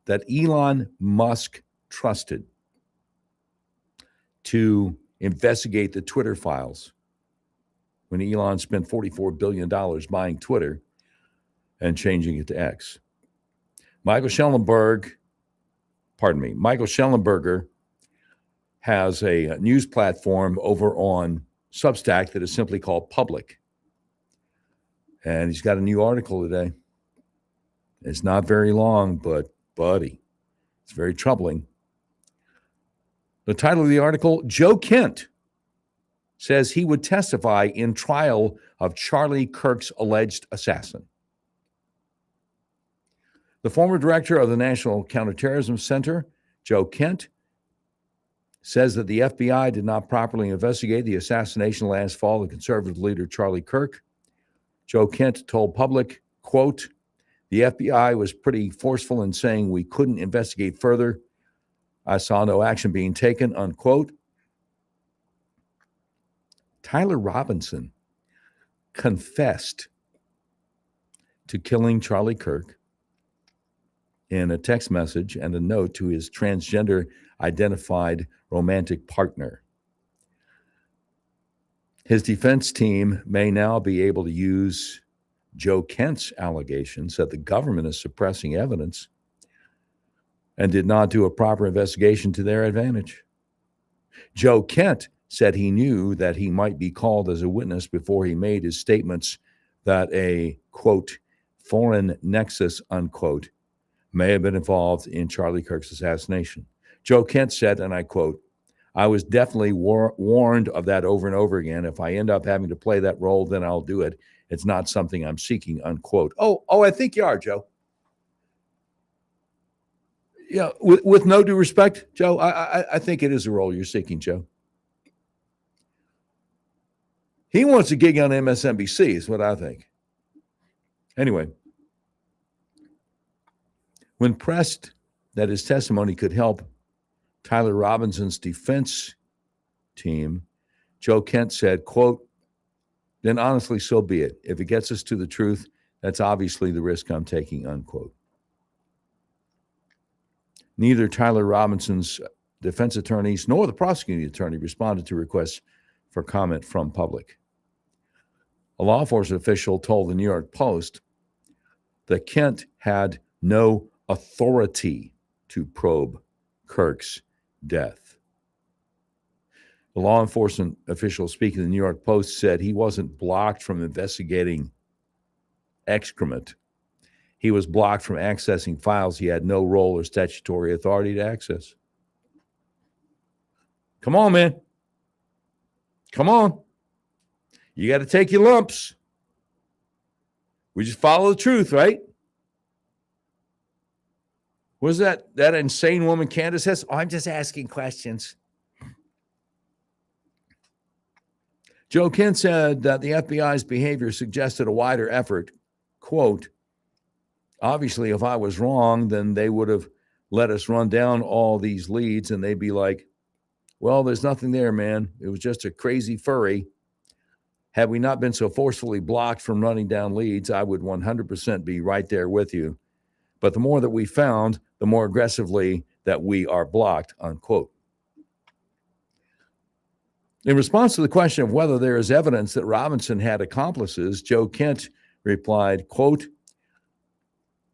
that Elon Musk trusted to investigate the Twitter files when Elon spent $44 billion buying Twitter and changing it to X. Michael Schellenberger has a news platform over on Substack that is simply called Public. And he's got a new article today. It's not very long, but buddy, it's very troubling. The title of the article, Joe Kent says he would testify in trial of Charlie Kirk's alleged assassin. The former director of the National Counterterrorism Center, Joe Kent, says that the FBI did not properly investigate the assassination last fall of conservative leader Charlie Kirk. Joe Kent told Public, quote, the FBI was pretty forceful in saying we couldn't investigate further. I saw no action being taken, unquote. Tyler Robinson confessed to killing Charlie Kirk in a text message and a note to his transgender identified romantic partner. His defense team may now be able to use Joe Kent's allegations that the government is suppressing evidence and did not do a proper investigation to their advantage. Joe Kent said he knew that he might be called as a witness before he made his statements that a, quote, foreign nexus, unquote, may have been involved in Charlie Kirk's assassination. Joe Kent said, and I quote, I was definitely warned of that over and over again. If I end up having to play that role, then I'll do it. It's not something I'm seeking, unquote. Oh, I think you are, Joe. Yeah, with no due respect, Joe, I think it is a role you're seeking, Joe. He wants a gig on MSNBC, is what I think. Anyway, when pressed that his testimony could help Tyler Robinson's defense team, Joe Kent said, quote, then honestly, so be it. If it gets us to the truth, that's obviously the risk I'm taking, unquote. Neither Tyler Robinson's defense attorneys nor the prosecuting attorney responded to requests for comment from Public. A law enforcement official told the New York Post that Kent had no authority to probe Kirk's death. The law enforcement official speaking to the New York Post said he wasn't blocked from investigating excrement. He was blocked from accessing files he had no role or statutory authority to access. Come on, man. Come on. You got to take your lumps. We just follow the truth, right? Was that insane woman Candace says? Oh, I'm just asking questions. Joe Kent said that the FBI's behavior suggested a wider effort. Quote, obviously, if I was wrong, then they would have let us run down all these leads and they'd be like, well, there's nothing there, man. It was just a crazy furry. Had we not been so forcefully blocked from running down leads, I would 100% be right there with you. But the more that we found, the more aggressively that we are blocked, unquote. In response to the question of whether there is evidence that Robinson had accomplices, Joe Kent replied, quote,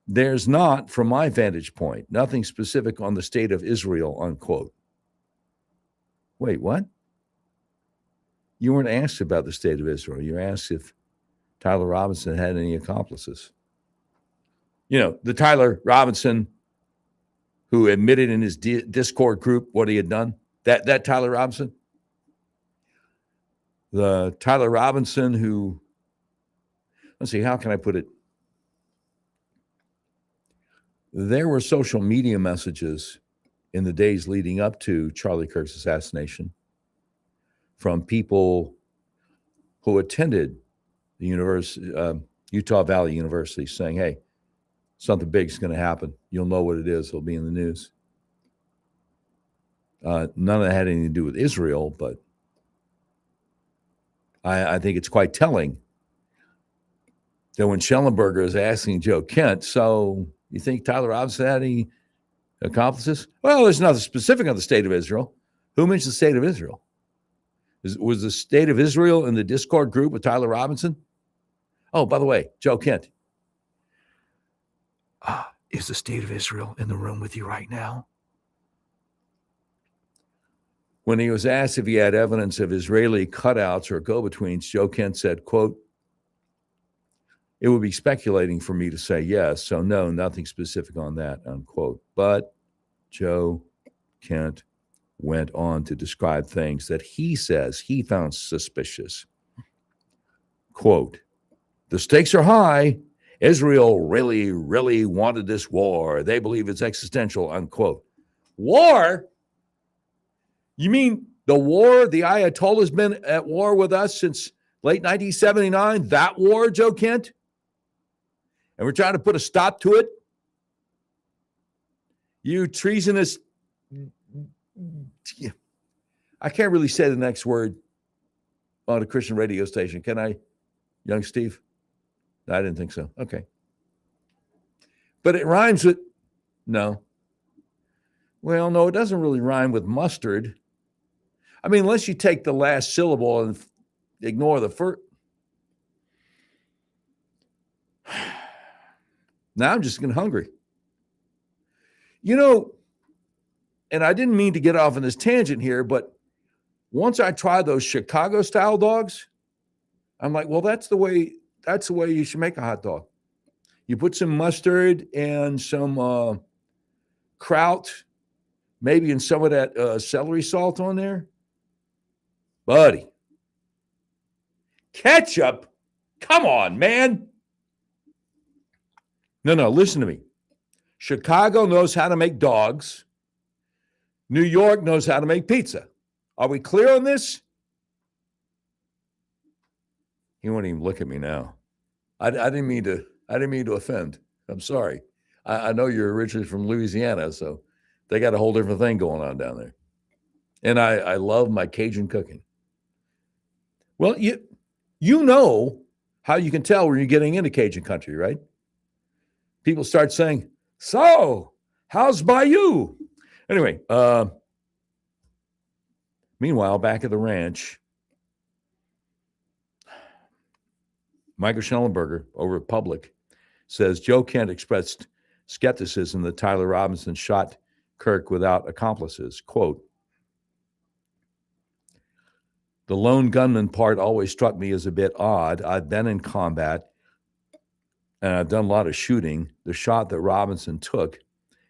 there's not, from my vantage point, nothing specific on the state of Israel, unquote. Wait, what? You weren't asked about the state of Israel. You were asked if Tyler Robinson had any accomplices. You know, the Tyler Robinson who admitted in his Discord group what he had done, that Tyler Robinson. The Tyler Robinson who, let's see, how can I put it there were social media messages in the days leading up to Charlie Kirk's assassination from people who attended the Utah Valley University saying, hey, something big's going to happen. You'll know what it is. It'll be in the news. None of that had anything to do with Israel, but I think it's quite telling that when Schellenberger is asking Joe Kent, so you think Tyler Robinson had any accomplices? Well, there's nothing specific on the state of Israel. Who mentioned the state of Israel? Was the state of Israel in the Discord group with Tyler Robinson? Oh, by the way, Joe Kent. Is the state of Israel in the room with you right now? When he was asked if he had evidence of Israeli cutouts or go-betweens, Joe Kent said, quote, it would be speculating for me to say yes, so no, nothing specific on that, unquote. But Joe Kent went on to describe things that he says he found suspicious. Quote, the stakes are high. Israel really, really wanted this war. They believe it's existential, unquote. War? You mean the war, the Ayatollah's been at war with us since late 1979? That war, Joe Kent? And we're trying to put a stop to it? You treasonous... I can't really say the next word on a Christian radio station, can I, young Steve? No, I didn't think so. Okay. But it rhymes with... No. Well, no, it doesn't really rhyme with mustard. I mean, unless you take the last syllable and ignore the first. Now I'm just getting hungry. You know, and I didn't mean to get off on this tangent here, but once I tried those Chicago style dogs, I'm like, well, that's the way you should make a hot dog. You put some mustard and some kraut, maybe and some of that celery salt on there. Buddy. Ketchup? Come on, man. No, listen to me. Chicago knows how to make dogs. New York knows how to make pizza. Are we clear on this? He won't even look at me now. I didn't mean to offend. I'm sorry. I know you're originally from Louisiana, so they got a whole different thing going on down there. And I love my Cajun cooking. Well, you know how you can tell when you're getting into Cajun country, right? People start saying, so, how's Bayou? Anyway, meanwhile, back at the ranch, Michael Schellenberger over at Public says Joe Kent expressed skepticism that Tyler Robinson shot Kirk without accomplices. Quote, the lone gunman part always struck me as a bit odd. I've been in combat and I've done a lot of shooting. The shot that Robinson took,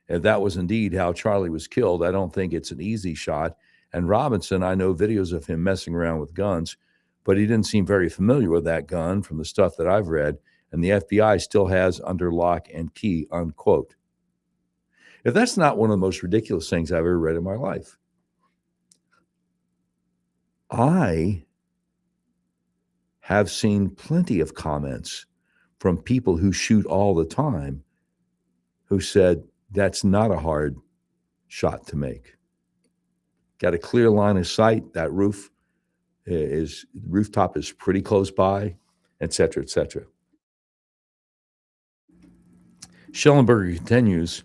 if that was indeed how Charlie was killed, I don't think it's an easy shot. And Robinson, I know videos of him messing around with guns, but he didn't seem very familiar with that gun from the stuff that I've read. And the FBI still has under lock and key, unquote. If that's not one of the most ridiculous things I've ever read in my life. I have seen plenty of comments from people who shoot all the time who said that's not a hard shot to make. Got a clear line of sight. That rooftop is pretty close by, et cetera, et cetera. Schellenberger continues,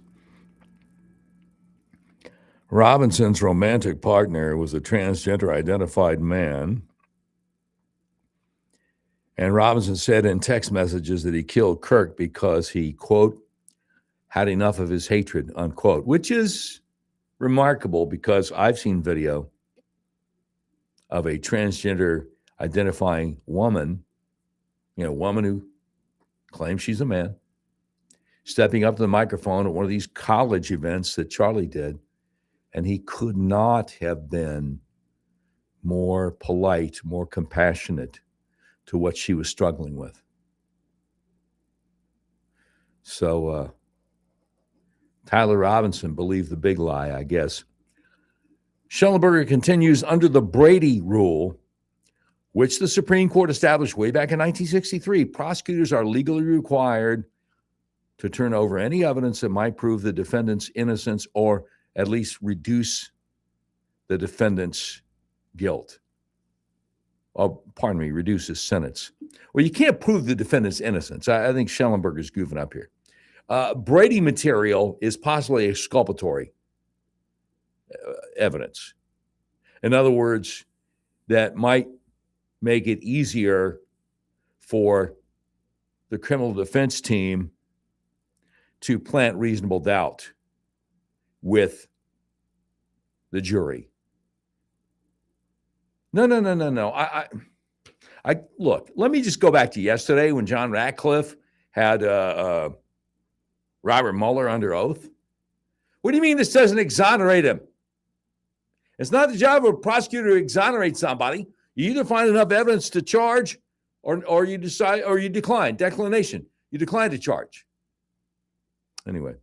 Robinson's romantic partner was a transgender identified man. And Robinson said in text messages that he killed Kirk because he, quote, had enough of his hatred, unquote, which is remarkable because I've seen video of a transgender identifying woman, woman who claims she's a man, stepping up to the microphone at one of these college events that Charlie did. And he could not have been more polite, more compassionate to what she was struggling with. So Tyler Robinson believed the big lie, I guess. Schellenberger continues, under the Brady rule, which the Supreme Court established way back in 1963, prosecutors are legally required to turn over any evidence that might prove the defendant's innocence or at least reduce the defendant's guilt. Oh, pardon me, reduce his sentence. Well, you can't prove the defendant's innocence. I think Schellenberger's goofing up here. Brady material is possibly exculpatory evidence. In other words, that might make it easier for the criminal defense team to plant reasonable doubt with the jury. No. I look, let me just go back to yesterday when John Ratcliffe had Robert Mueller under oath. What do you mean this doesn't exonerate him? It's not the job of a prosecutor to exonerate somebody. You either find enough evidence to charge or you decide, or you decline. Declination. You decline to charge. Anyway.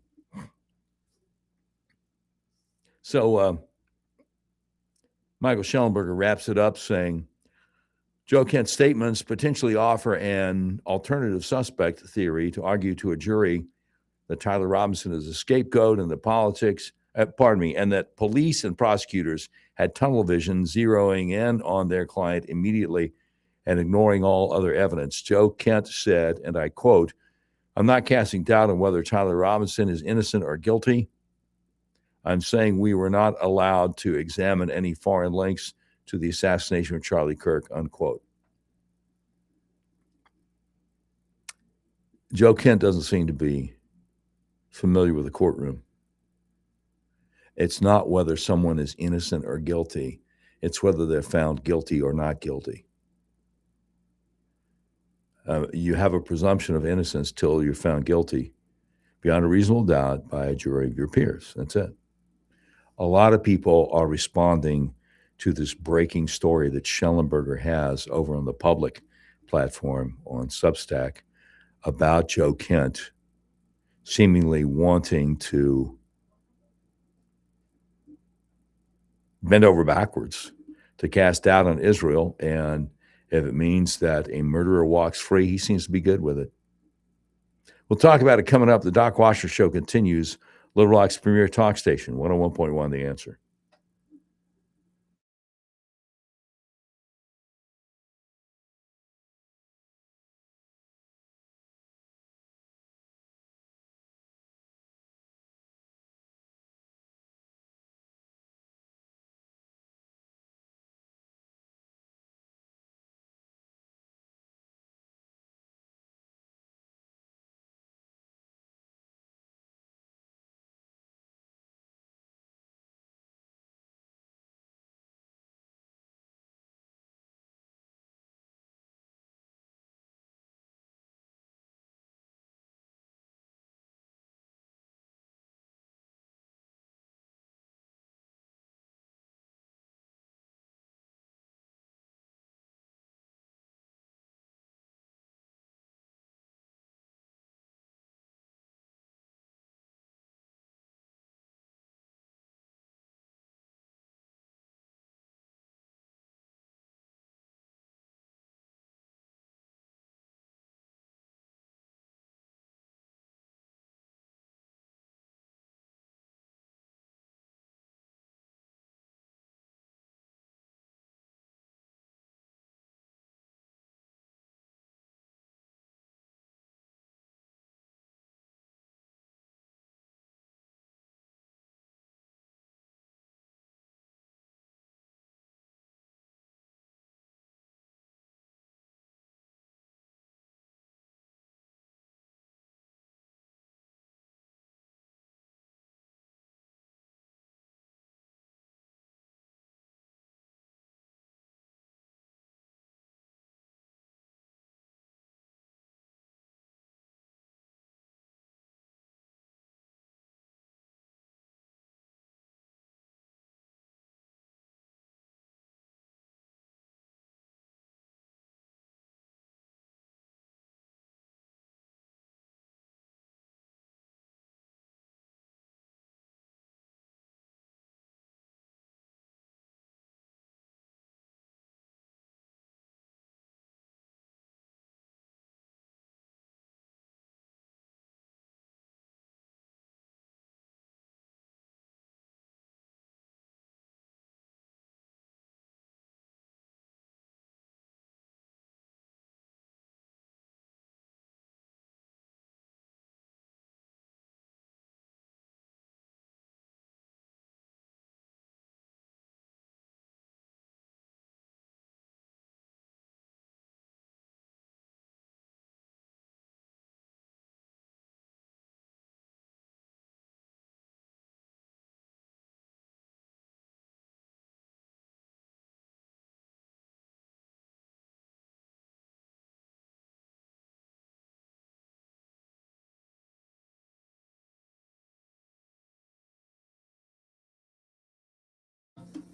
So Michael Schellenberger wraps it up saying, Joe Kent's statements potentially offer an alternative suspect theory to argue to a jury that Tyler Robinson is a scapegoat and and that police and prosecutors had tunnel vision, zeroing in on their client immediately and ignoring all other evidence. Joe Kent said, and I quote, I'm not casting doubt on whether Tyler Robinson is innocent or guilty. I'm saying we were not allowed to examine any foreign links to the assassination of Charlie Kirk, unquote. Joe Kent doesn't seem to be familiar with the courtroom. It's not whether someone is innocent or guilty. It's whether they're found guilty or not guilty. You have a presumption of innocence till you're found guilty beyond a reasonable doubt by a jury of your peers. That's it. A lot of people are responding to this breaking story that Schellenberger has over on the public platform on Substack about Joe Kent seemingly wanting to bend over backwards to cast doubt on Israel. And if it means that a murderer walks free, he seems to be good with it. We'll talk about it coming up. The Doc Washburn Show continues. Little Rock's premier talk station, 101.1 The Answer.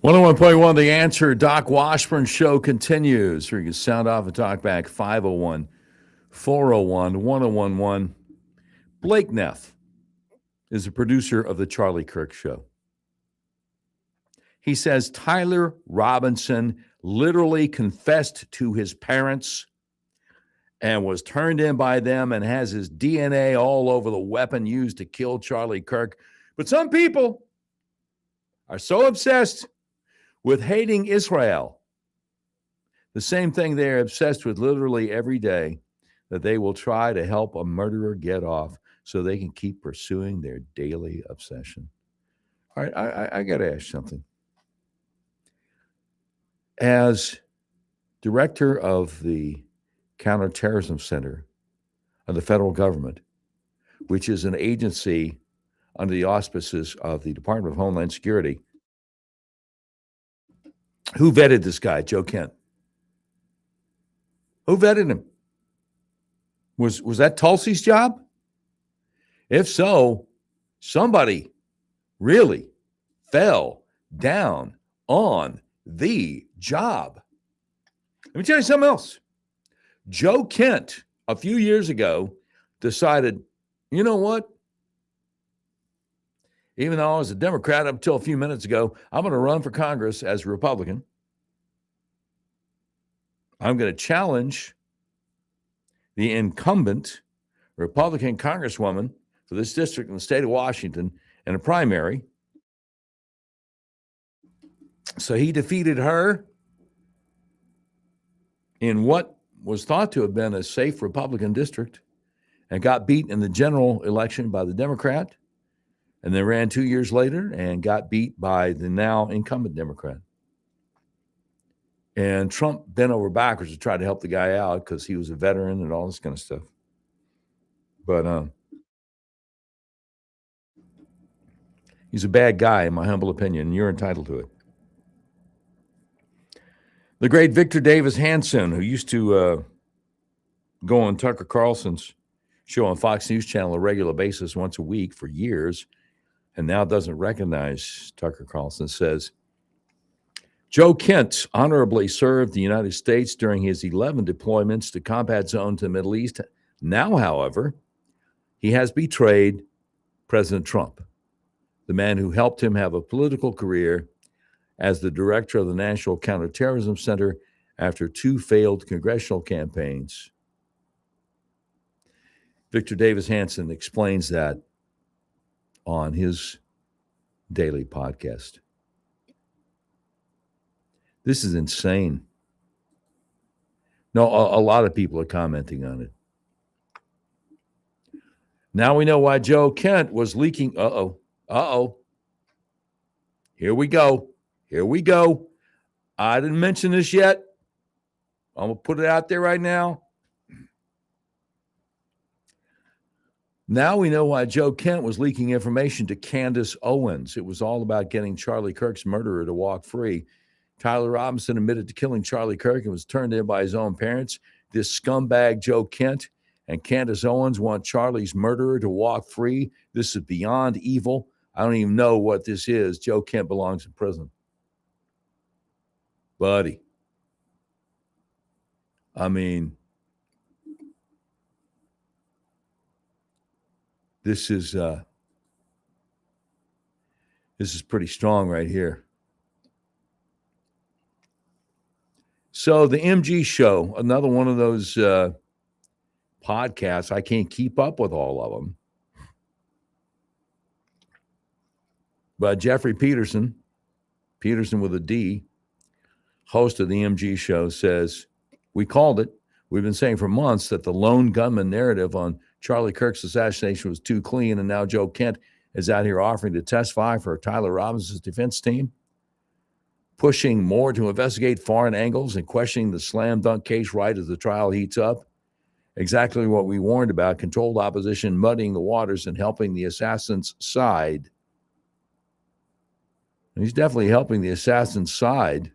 101.1 The Answer. Doc Washburn Show continues. Or you can sound off and talk back 501-401-1011. Blake Neff is the producer of The Charlie Kirk Show. He says Tyler Robinson literally confessed to his parents and was turned in by them and has his DNA all over the weapon used to kill Charlie Kirk. But some people are so obsessed with hating Israel, the same thing they're obsessed with literally every day, that they will try to help a murderer get off so they can keep pursuing their daily obsession. All right, I got to ask something. As director of the Counterterrorism Center of the federal government, which is an agency under the auspices of the Department of Homeland Security, who vetted this guy, Joe Kent? Who vetted him? Was that Tulsi's job? If so, somebody really fell down on the job. Let me tell you something else. Joe Kent, a few years ago, decided, you know what? Even though I was a Democrat up until a few minutes ago, I'm going to run for Congress as a Republican. I'm going to challenge the incumbent Republican Congresswoman for this district in the state of Washington in a primary. So he defeated her in what was thought to have been a safe Republican district and got beat in the general election by the Democrat, and then ran 2 years later and got beat by the now incumbent Democrat. And Trump bent over backwards to try to help the guy out because he was a veteran and all this kind of stuff. But he's a bad guy, in my humble opinion, and you're entitled to it. The great Victor Davis Hanson, who used to go on Tucker Carlson's show on Fox News Channel on a regular basis once a week for years, and now doesn't recognize Tucker Carlson, says, Joe Kent honorably served the United States during his 11 deployments to combat zone to the Middle East. Now, however, he has betrayed President Trump, the man who helped him have a political career as the director of the National Counterterrorism Center after 2 failed congressional campaigns. Victor Davis Hanson explains that on his daily podcast. This is insane. No, a lot of people are commenting on it. Now we know why Joe Kent was leaking. Here we go. I didn't mention this yet. I'm going to put it out there right now. Now we know why Joe Kent was leaking information to Candace Owens. It was all about getting Charlie Kirk's murderer to walk free. Tyler Robinson admitted to killing Charlie Kirk and was turned in by his own parents. This scumbag Joe Kent and Candace Owens want Charlie's murderer to walk free. This is beyond evil. I don't even know what this is. Joe Kent belongs in prison. Buddy. I mean, this is pretty strong right here. So the MG Show, another one of those podcasts. I can't keep up with all of them. But Jeffrey Peterson with a D, host of the MG Show, says, we called it. We've been saying for months that the lone gunman narrative on Charlie Kirk's assassination was too clean, and now Joe Kent is out here offering to testify for Tyler Robinson's defense team, pushing more to investigate foreign angles and questioning the slam dunk case right as the trial heats up. Exactly what we warned about: controlled opposition, muddying the waters, and helping the assassin's side. And he's definitely helping the assassin's side.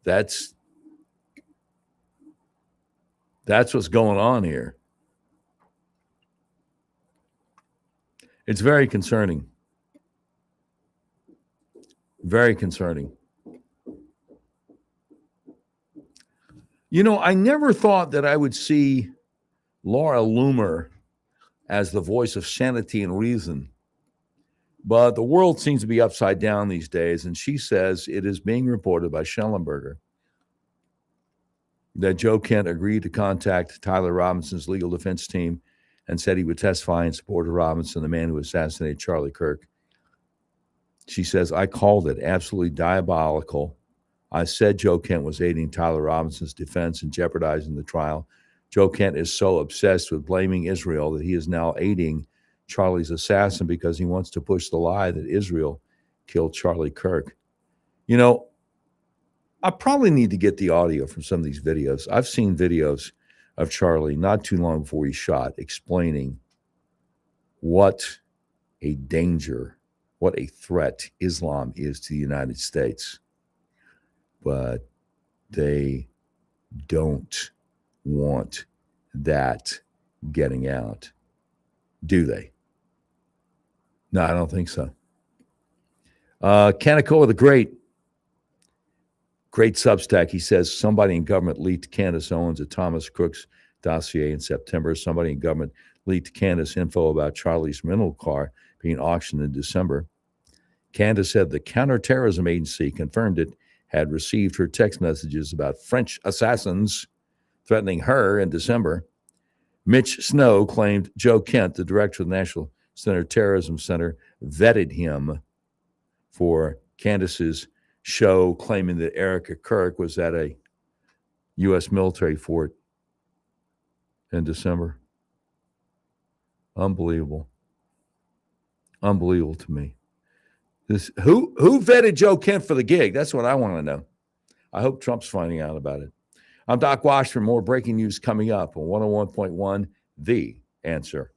That's what's going on here. It's very concerning. Very concerning. You know, I never thought that I would see Laura Loomer as the voice of sanity and reason. But the world seems to be upside down these days, and she says it is being reported by Schellenberger that Joe Kent agreed to contact Tyler Robinson's legal defense team and said he would testify in support of Robinson, the man who assassinated Charlie Kirk. She says, I called it absolutely diabolical. I said Joe Kent was aiding Tyler Robinson's defense and jeopardizing the trial. Joe Kent is so obsessed with blaming Israel that he is now aiding Charlie's assassin because he wants to push the lie that Israel killed Charlie Kirk. You know, I probably need to get the audio from some of these videos. I've seen videos of Charlie not too long before he shot explaining what a danger, what a threat Islam is to the United States. But they don't want that getting out, do they? No, I don't think so. Kaneko the Great Substack. He says somebody in government leaked Candace Owens and Thomas Crook's dossier in September. Somebody in government leaked Candace info about Charlie's rental car being auctioned in December. Candace said the counterterrorism agency confirmed it had received her text messages about French assassins threatening her in December. Mitch Snow claimed Joe Kent, the director of the National Center Terrorism Center, vetted him for Candace's show, claiming that Erica Kirk was at a U.S. military fort in December. Unbelievable. Unbelievable to me. Who vetted Joe Kent for the gig? That's what I want to know. I hope Trump's finding out about it. I'm Doc Washburn. More breaking news coming up on 101.1 The Answer.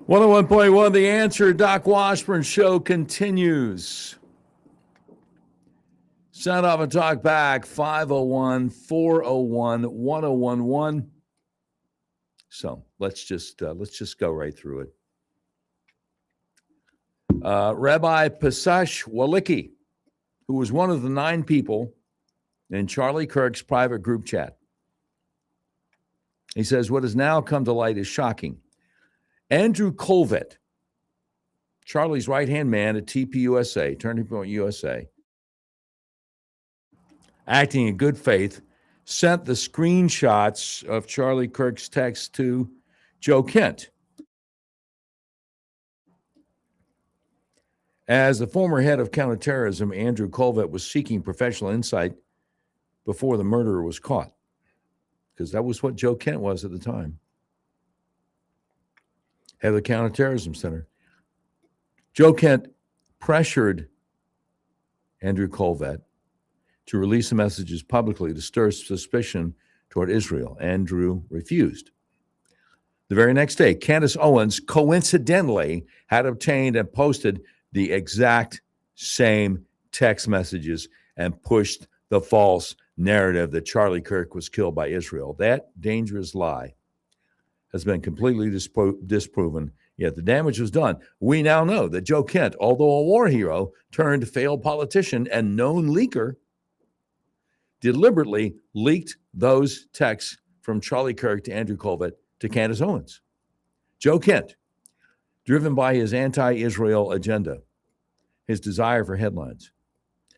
101.1 The Answer. Doc Washburn Show continues. Sound off and talk back. 501-401-1011. So let's just go right through it. Rabbi Pasash Walicki, who was one of the 9 people in Charlie Kirk's private group chat. He says, what has now come to light is shocking. Andrew Colvett, Charlie's right-hand man at TPUSA, Turning Point USA, acting in good faith, sent the screenshots of Charlie Kirk's text to Joe Kent. As the former head of counterterrorism, Andrew Colvett was seeking professional insight before the murderer was caught, because that was what Joe Kent was at the time. Head of the Counterterrorism Center. Joe Kent pressured Andrew Colvett to release the messages publicly to stir suspicion toward Israel. Andrew refused. The very next day, Candace Owens coincidentally had obtained and posted the exact same text messages and pushed the false narrative that Charlie Kirk was killed by Israel. That dangerous lie has been completely disproven, yet the damage was done. We now know that Joe Kent, although a war hero turned failed politician and known leaker, deliberately leaked those texts from Charlie Kirk to Andrew Colvett to Candace Owens. Joe Kent, driven by his anti-Israel agenda, his desire for headlines,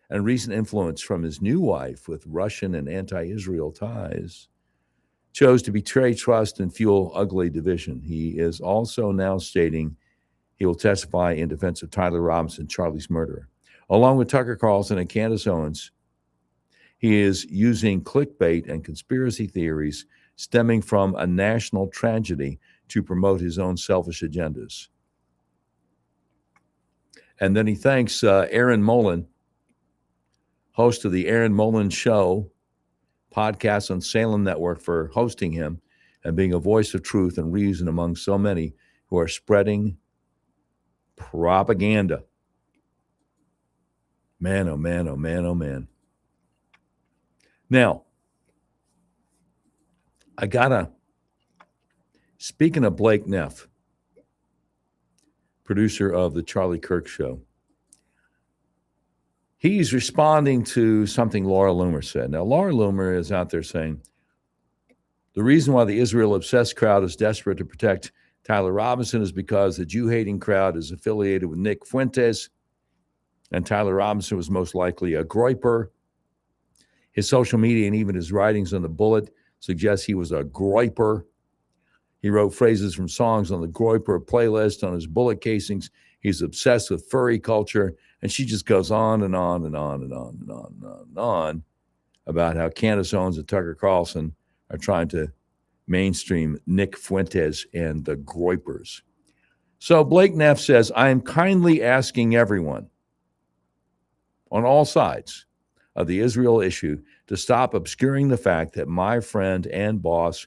and recent influence from his new wife with Russian and anti-Israel ties, chose to betray trust and fuel ugly division. He is also now stating he will testify in defense of Tyler Robinson, Charlie's murderer. Along with Tucker Carlson and Candace Owens, he is using clickbait and conspiracy theories stemming from a national tragedy to promote his own selfish agendas. And then he thanks Aaron Mullen, host of the Aaron Mullen Show podcast on Salem Network, for hosting him and being a voice of truth and reason among so many who are spreading propaganda. Man, oh man, oh man, oh man. Now, speaking of Blake Neff, producer of the Charlie Kirk Show, he's responding to something Laura Loomer said. Now, Laura Loomer is out there saying, the reason why the Israel-obsessed crowd is desperate to protect Tyler Robinson is because the Jew-hating crowd is affiliated with Nick Fuentes, and Tyler Robinson was most likely a groyper. His social media and even his writings on the bullet suggest he was a groyper. He wrote phrases from songs on the groyper playlist on his bullet casings. He's obsessed with furry culture. And she just goes on and on and on and on and on and on and on about how Candace Owens and Tucker Carlson are trying to mainstream Nick Fuentes and the groypers. So Blake Neff says, I am kindly asking everyone on all sides of the Israel issue to stop obscuring the fact that my friend and boss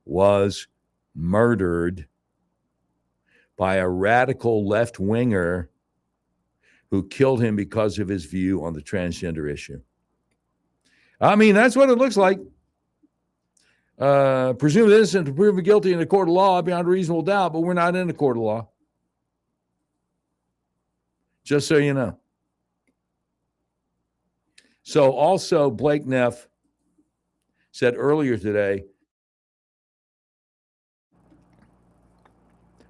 was murdered by a radical left-winger who killed him because of his view on the transgender issue. I mean, that's what it looks like. Presumed innocent to proven guilty in a court of law beyond a reasonable doubt, but we're not in a court of law. Just so you know. So also, Blake Neff said earlier today,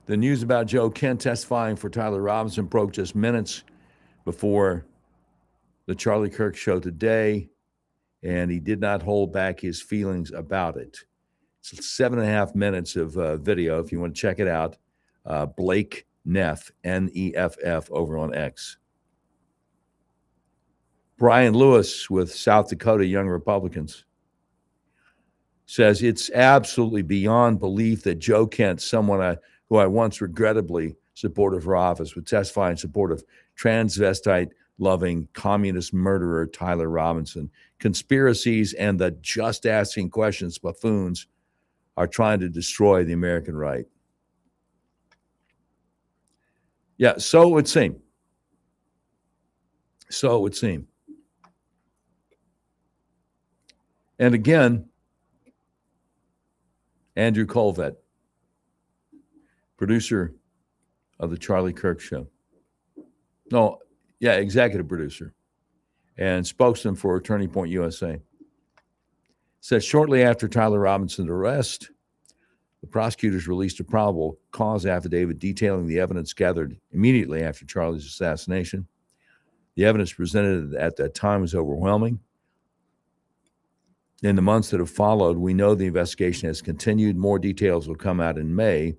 the news about Joe Kent testifying for Tyler Robinson broke just minutes before the Charlie Kirk Show today, and he did not hold back his feelings about it. It's 7.5 minutes of video. If you want to check it out, Blake Neff, N-E-F-F, over on X. Brian Lewis with South Dakota Young Republicans says it's absolutely beyond belief that Joe Kent, someone who I once regrettably supported for office, would testify in support of transvestite-loving communist murderer Tyler Robinson. Conspiracies and the just asking questions buffoons are trying to destroy the American right. Yeah, so it would seem. So it would seem. And again, Andrew Colvett, producer of the Charlie Kirk Show. No, yeah, executive producer and spokesman for Turning Point USA, said shortly after Tyler Robinson's arrest, the prosecutors released a probable cause affidavit detailing the evidence gathered immediately after Charlie's assassination. The evidence presented at that time was overwhelming. In the months that have followed, we know the investigation has continued. More details will come out in May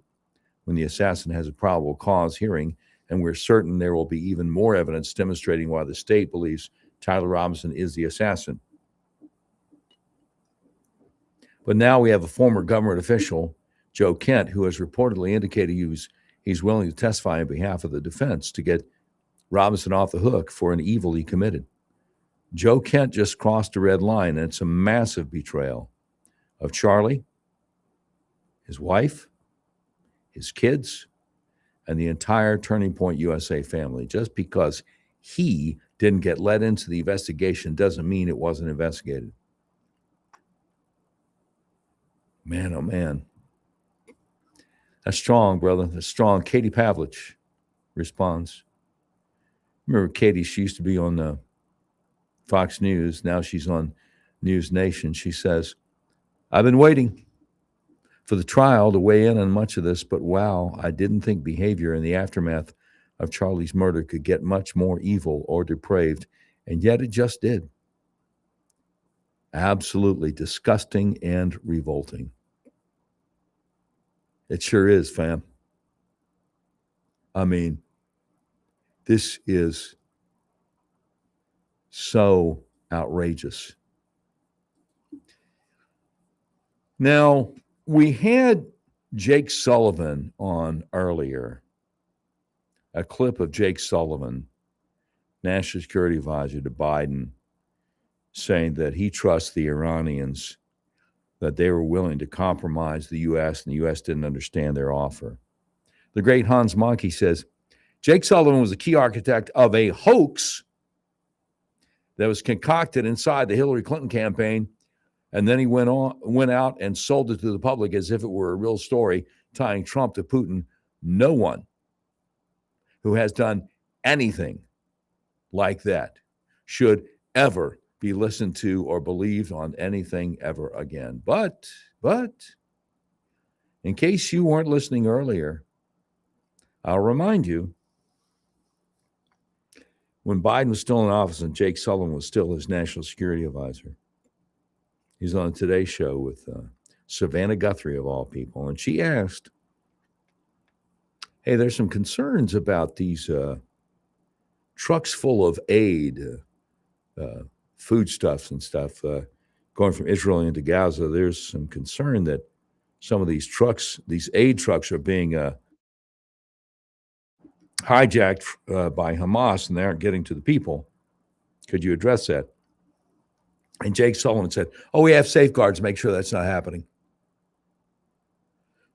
when the assassin has a probable cause hearing, and we're certain there will be even more evidence demonstrating why the state believes Tyler Robinson is the assassin. But now we have a former government official, Joe Kent, who has reportedly indicated he's willing to testify on behalf of the defense to get Robinson off the hook for an evil he committed. Joe Kent just crossed a red line, and it's a massive betrayal of Charlie, his wife, his kids, and the entire Turning Point USA family. Just because he didn't get let into the investigation doesn't mean it wasn't investigated. Man, oh man. That's strong, brother. That's strong. Katie Pavlich responds. Remember Katie, she used to be on Fox News. Now she's on News Nation. She says, I've been waiting for the trial to weigh in on much of this, but wow, I didn't think behavior in the aftermath of Charlie's murder could get much more evil or depraved, and yet it just did. Absolutely disgusting and revolting. It sure is, fam. I mean, this is so outrageous. Now, we had Jake Sullivan on earlier, a clip of Jake Sullivan, National Security Advisor to Biden, saying that he trusts the Iranians, that they were willing to compromise the U.S. and the U.S. didn't understand their offer. The great Hans Monkey says, Jake Sullivan was the key architect of a hoax that was concocted inside the Hillary Clinton campaign, and then he went out and sold it to the public as if it were a real story, tying Trump to Putin. No one who has done anything like that should ever be listened to or believed on anything ever again. But, in case you weren't listening earlier, I'll remind you, when Biden was still in office and Jake Sullivan was still his national security advisor, he's on the Today Show with Savannah Guthrie, of all people, and she asked, hey, there's some concerns about these trucks full of aid, foodstuffs and stuff, going from Israel into Gaza. There's some concern that some of these trucks, these aid trucks, are being hijacked by Hamas and they aren't getting to the people. Could you address that? And Jake Sullivan said, oh, we have safeguards to make sure that's not happening.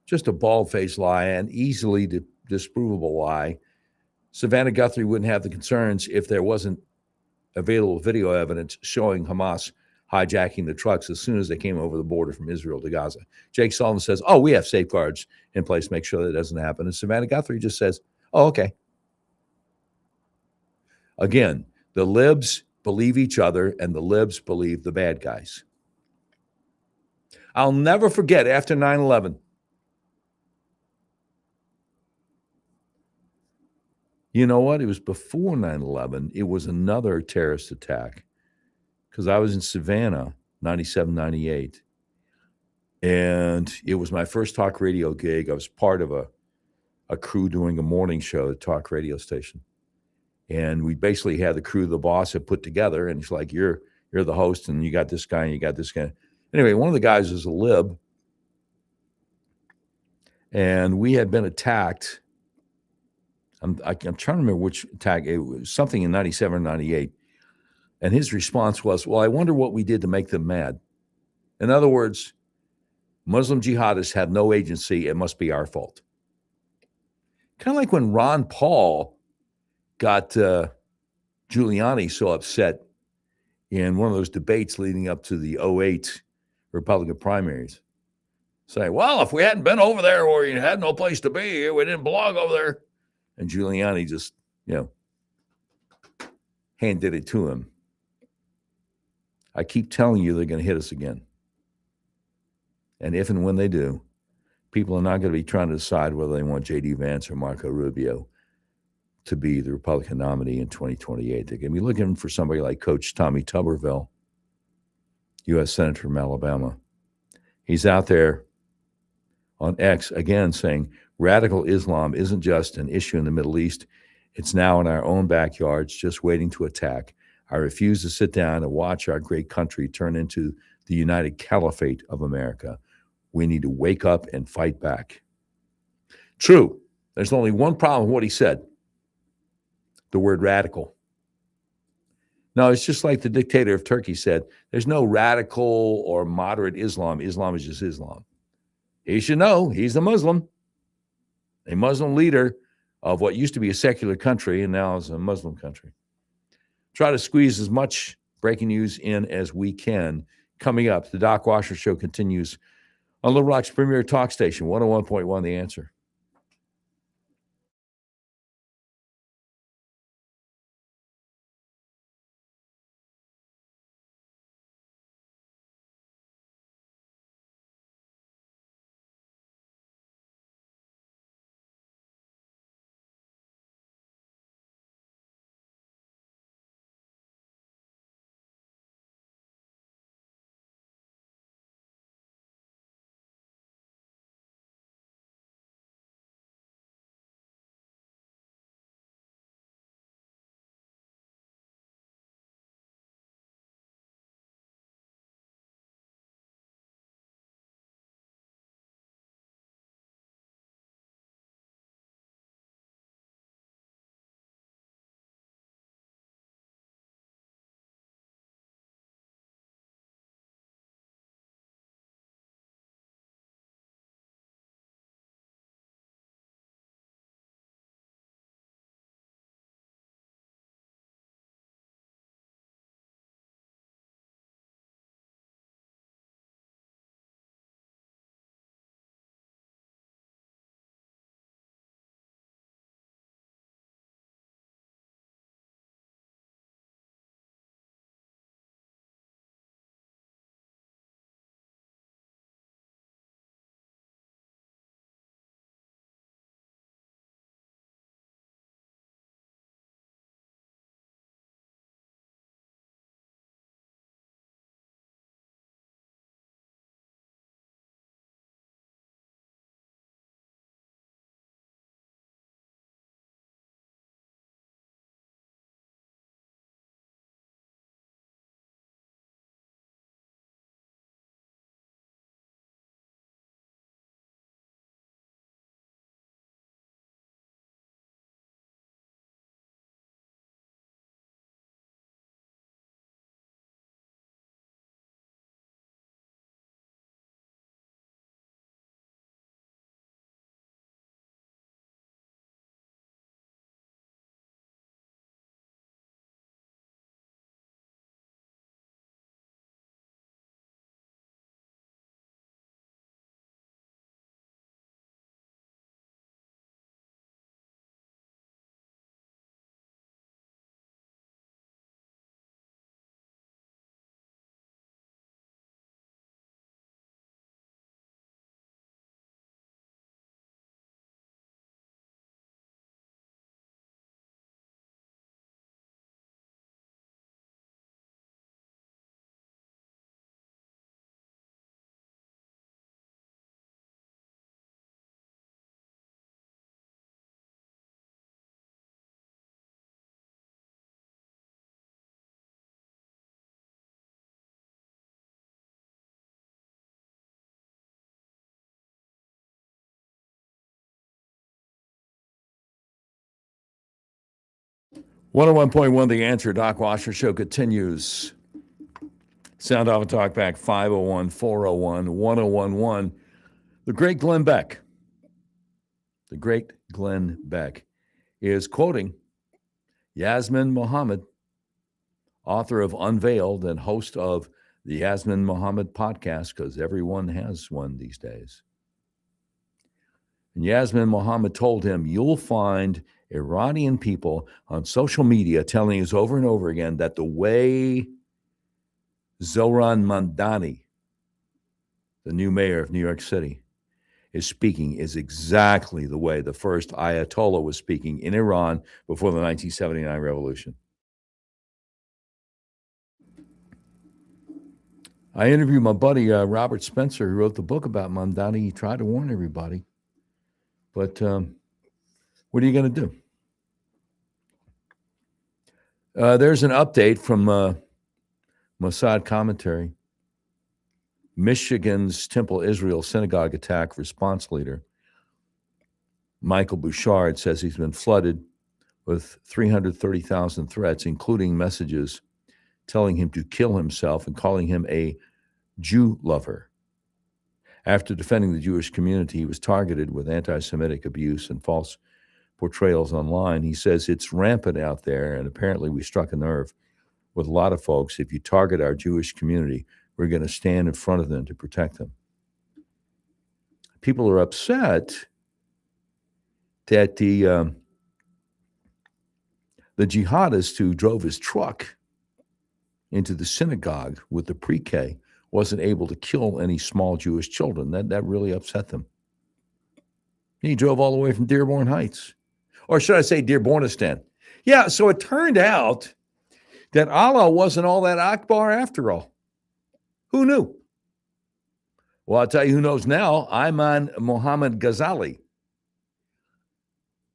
Just a bald-faced lie, and easily disprovable lie. Savannah Guthrie wouldn't have the concerns if there wasn't available video evidence showing Hamas hijacking the trucks as soon as they came over the border from Israel to Gaza. Jake Sullivan says, oh, we have safeguards in place to make sure that doesn't happen. And Savannah Guthrie just says, oh, okay. Again, the libs believe each other and the libs believe the bad guys. I'll never forget after 9/11, you know what? It was before 9/11. It was another terrorist attack because I was in Savannah, 97, 98. And it was my first talk radio gig. I was part of a crew doing a morning show at a talk radio station. And we basically had the crew the boss had put together. And it's like, you're the host and you got this guy and you got this guy. Anyway, one of the guys is a lib. And we had been attacked. I'm trying to remember which attack. It was something in 97 or 98. And his response was, well, I wonder what we did to make them mad. In other words, Muslim jihadists have no agency. It must be our fault. Kind of like when Ron Paul got Giuliani so upset in one of those debates leading up to the '08 Republican primaries. Say, well, if we hadn't been over there where you had no place to be, we didn't belong over there. And Giuliani just, handed it to him. I keep telling you they're going to hit us again. And if and when they do, people are not going to be trying to decide whether they want J.D. Vance or Marco Rubio to be the Republican nominee in 2028. They're going to be looking for somebody like Coach Tommy Tuberville, U.S. Senator from Alabama. He's out there on X again saying radical Islam isn't just an issue in the Middle East. It's now in our own backyards, just waiting to attack. I refuse to sit down and watch our great country turn into the United Caliphate of America. We need to wake up and fight back. True, there's only one problem with what he said. The word radical. No, it's just like the dictator of Turkey said, there's no radical or moderate Islam. Islam is just Islam. He should know he's a Muslim leader of what used to be a secular country and now is a Muslim country. Try to squeeze as much breaking news in as we can. Coming up, the Doc Washburn Show continues on Little Rock's premier talk station, 101.1 The Answer. One 101.1 The Answer, Doc Washburn Show continues. Sound off and talk back, 501-401-1011. The great Glenn Beck, the great Glenn Beck, is quoting Yasmin Mohammed, author of Unveiled and host of the Yasmin Mohammed podcast, because everyone has one these days. And Yasmin Mohammed told him, you'll find Iranian people on social media telling us over and over again that the way Zohran Mamdani, the new mayor of New York City, is speaking is exactly the way the first Ayatollah was speaking in Iran before the 1979 revolution. I interviewed my buddy Robert Spencer, who wrote the book about Mamdani. He tried to warn everybody. But what are you going to do? There's an update from Mossad commentary. Michigan's Temple Israel synagogue attack response leader, Michael Bouchard, says he's been flooded with 330,000 threats, including messages telling him to kill himself and calling him a Jew lover. After defending the Jewish community, he was targeted with anti-Semitic abuse and false portrayals online. He says it's rampant out there, and apparently we struck a nerve with a lot of folks. If you target our Jewish community, we're going to stand in front of them to protect them. People are upset that the jihadist who drove his truck into the synagogue with the pre-K wasn't able to kill any small Jewish children. That really upset them. He drove all the way from Dearborn Heights. Or should I say Dearbornistan? Yeah, so it turned out that Allah wasn't all that Akbar after all. Who knew? Well, I'll tell you who knows now. Ayman Mohammed Ghazali.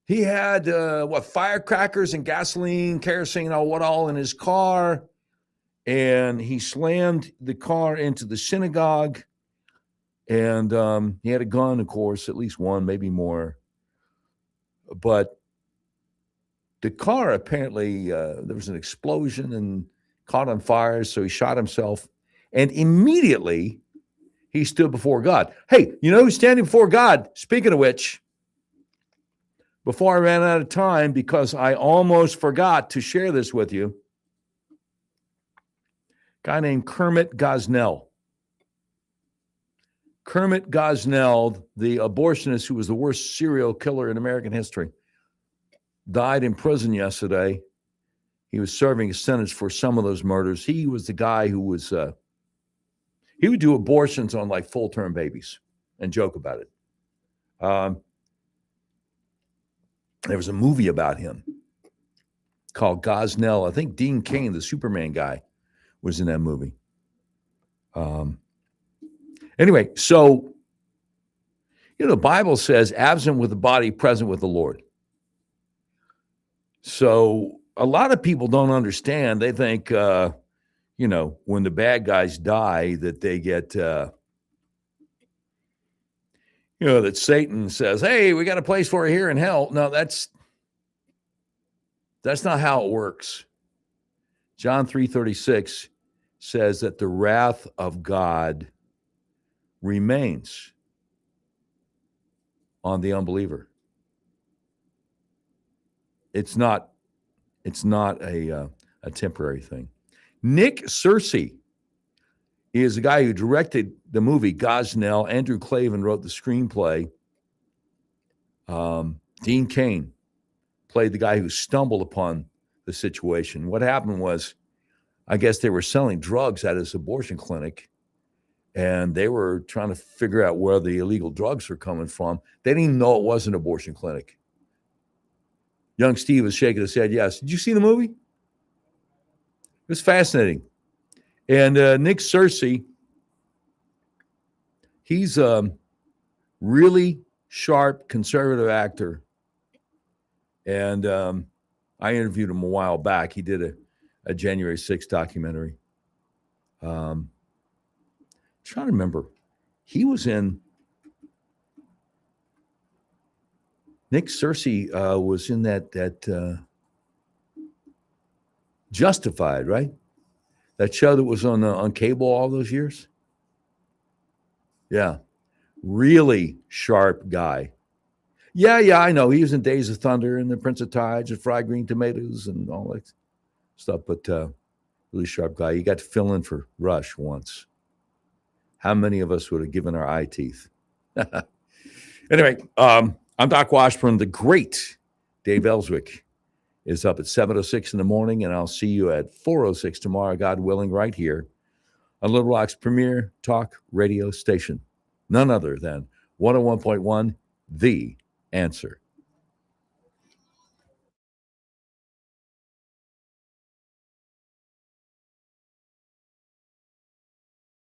He had, firecrackers and gasoline, kerosene, what all in his car. And he slammed the car into the synagogue. And he had a gun, of course, at least one, maybe more. But the car apparently, there was an explosion and caught on fire, so he shot himself. And immediately, he stood before God. Hey, you know who's standing before God? Speaking of which, before I ran out of time, because I almost forgot to share this with you, a guy named Kermit Gosnell. Kermit Gosnell, the abortionist who was the worst serial killer in American history, died in prison yesterday. He was serving a sentence for some of those murders. He was the guy who was, he would do abortions on like full-term babies and joke about it. There was a movie about him called Gosnell. I think Dean Cain, the Superman guy, was in that movie. Anyway, so, the Bible says, absent with the body, present with the Lord. So a lot of people don't understand. They think, when the bad guys die, that they get, that Satan says, hey, we got a place for you here in hell. No, that's not how it works. John 3:36 says that the wrath of God remains on the unbeliever. It's not a temporary thing. Nick Searcy is the guy who directed the movie Gosnell. Andrew Clavin wrote the screenplay. Dean Cain played the guy who stumbled upon the situation. What happened was, I guess they were selling drugs at his abortion clinic, and they were trying to figure out where the illegal drugs were coming from. They didn't even know it was an abortion clinic. Young Steve was shaking his head, yes. Did you see the movie? It was fascinating. And Nick Searcy, he's a really sharp conservative actor. And I interviewed him a while back. He did a January 6th documentary. Trying to remember. He was in, Nick Searcy was in that Justified, right? That show that was on cable all those years. Yeah, really sharp guy. Yeah, I know. He was in Days of Thunder and The Prince of Tides and Fried Green Tomatoes and all that stuff, but really sharp guy. He got to fill in for Rush once. How many of us would have given our eye teeth? Anyway, I'm Doc Washburn. The great Dave Ellswick is up at 7:06 in the morning, and I'll see you at 4:06 tomorrow, God willing, right here on Little Rock's premier talk radio station. None other than 101.1, The Answer.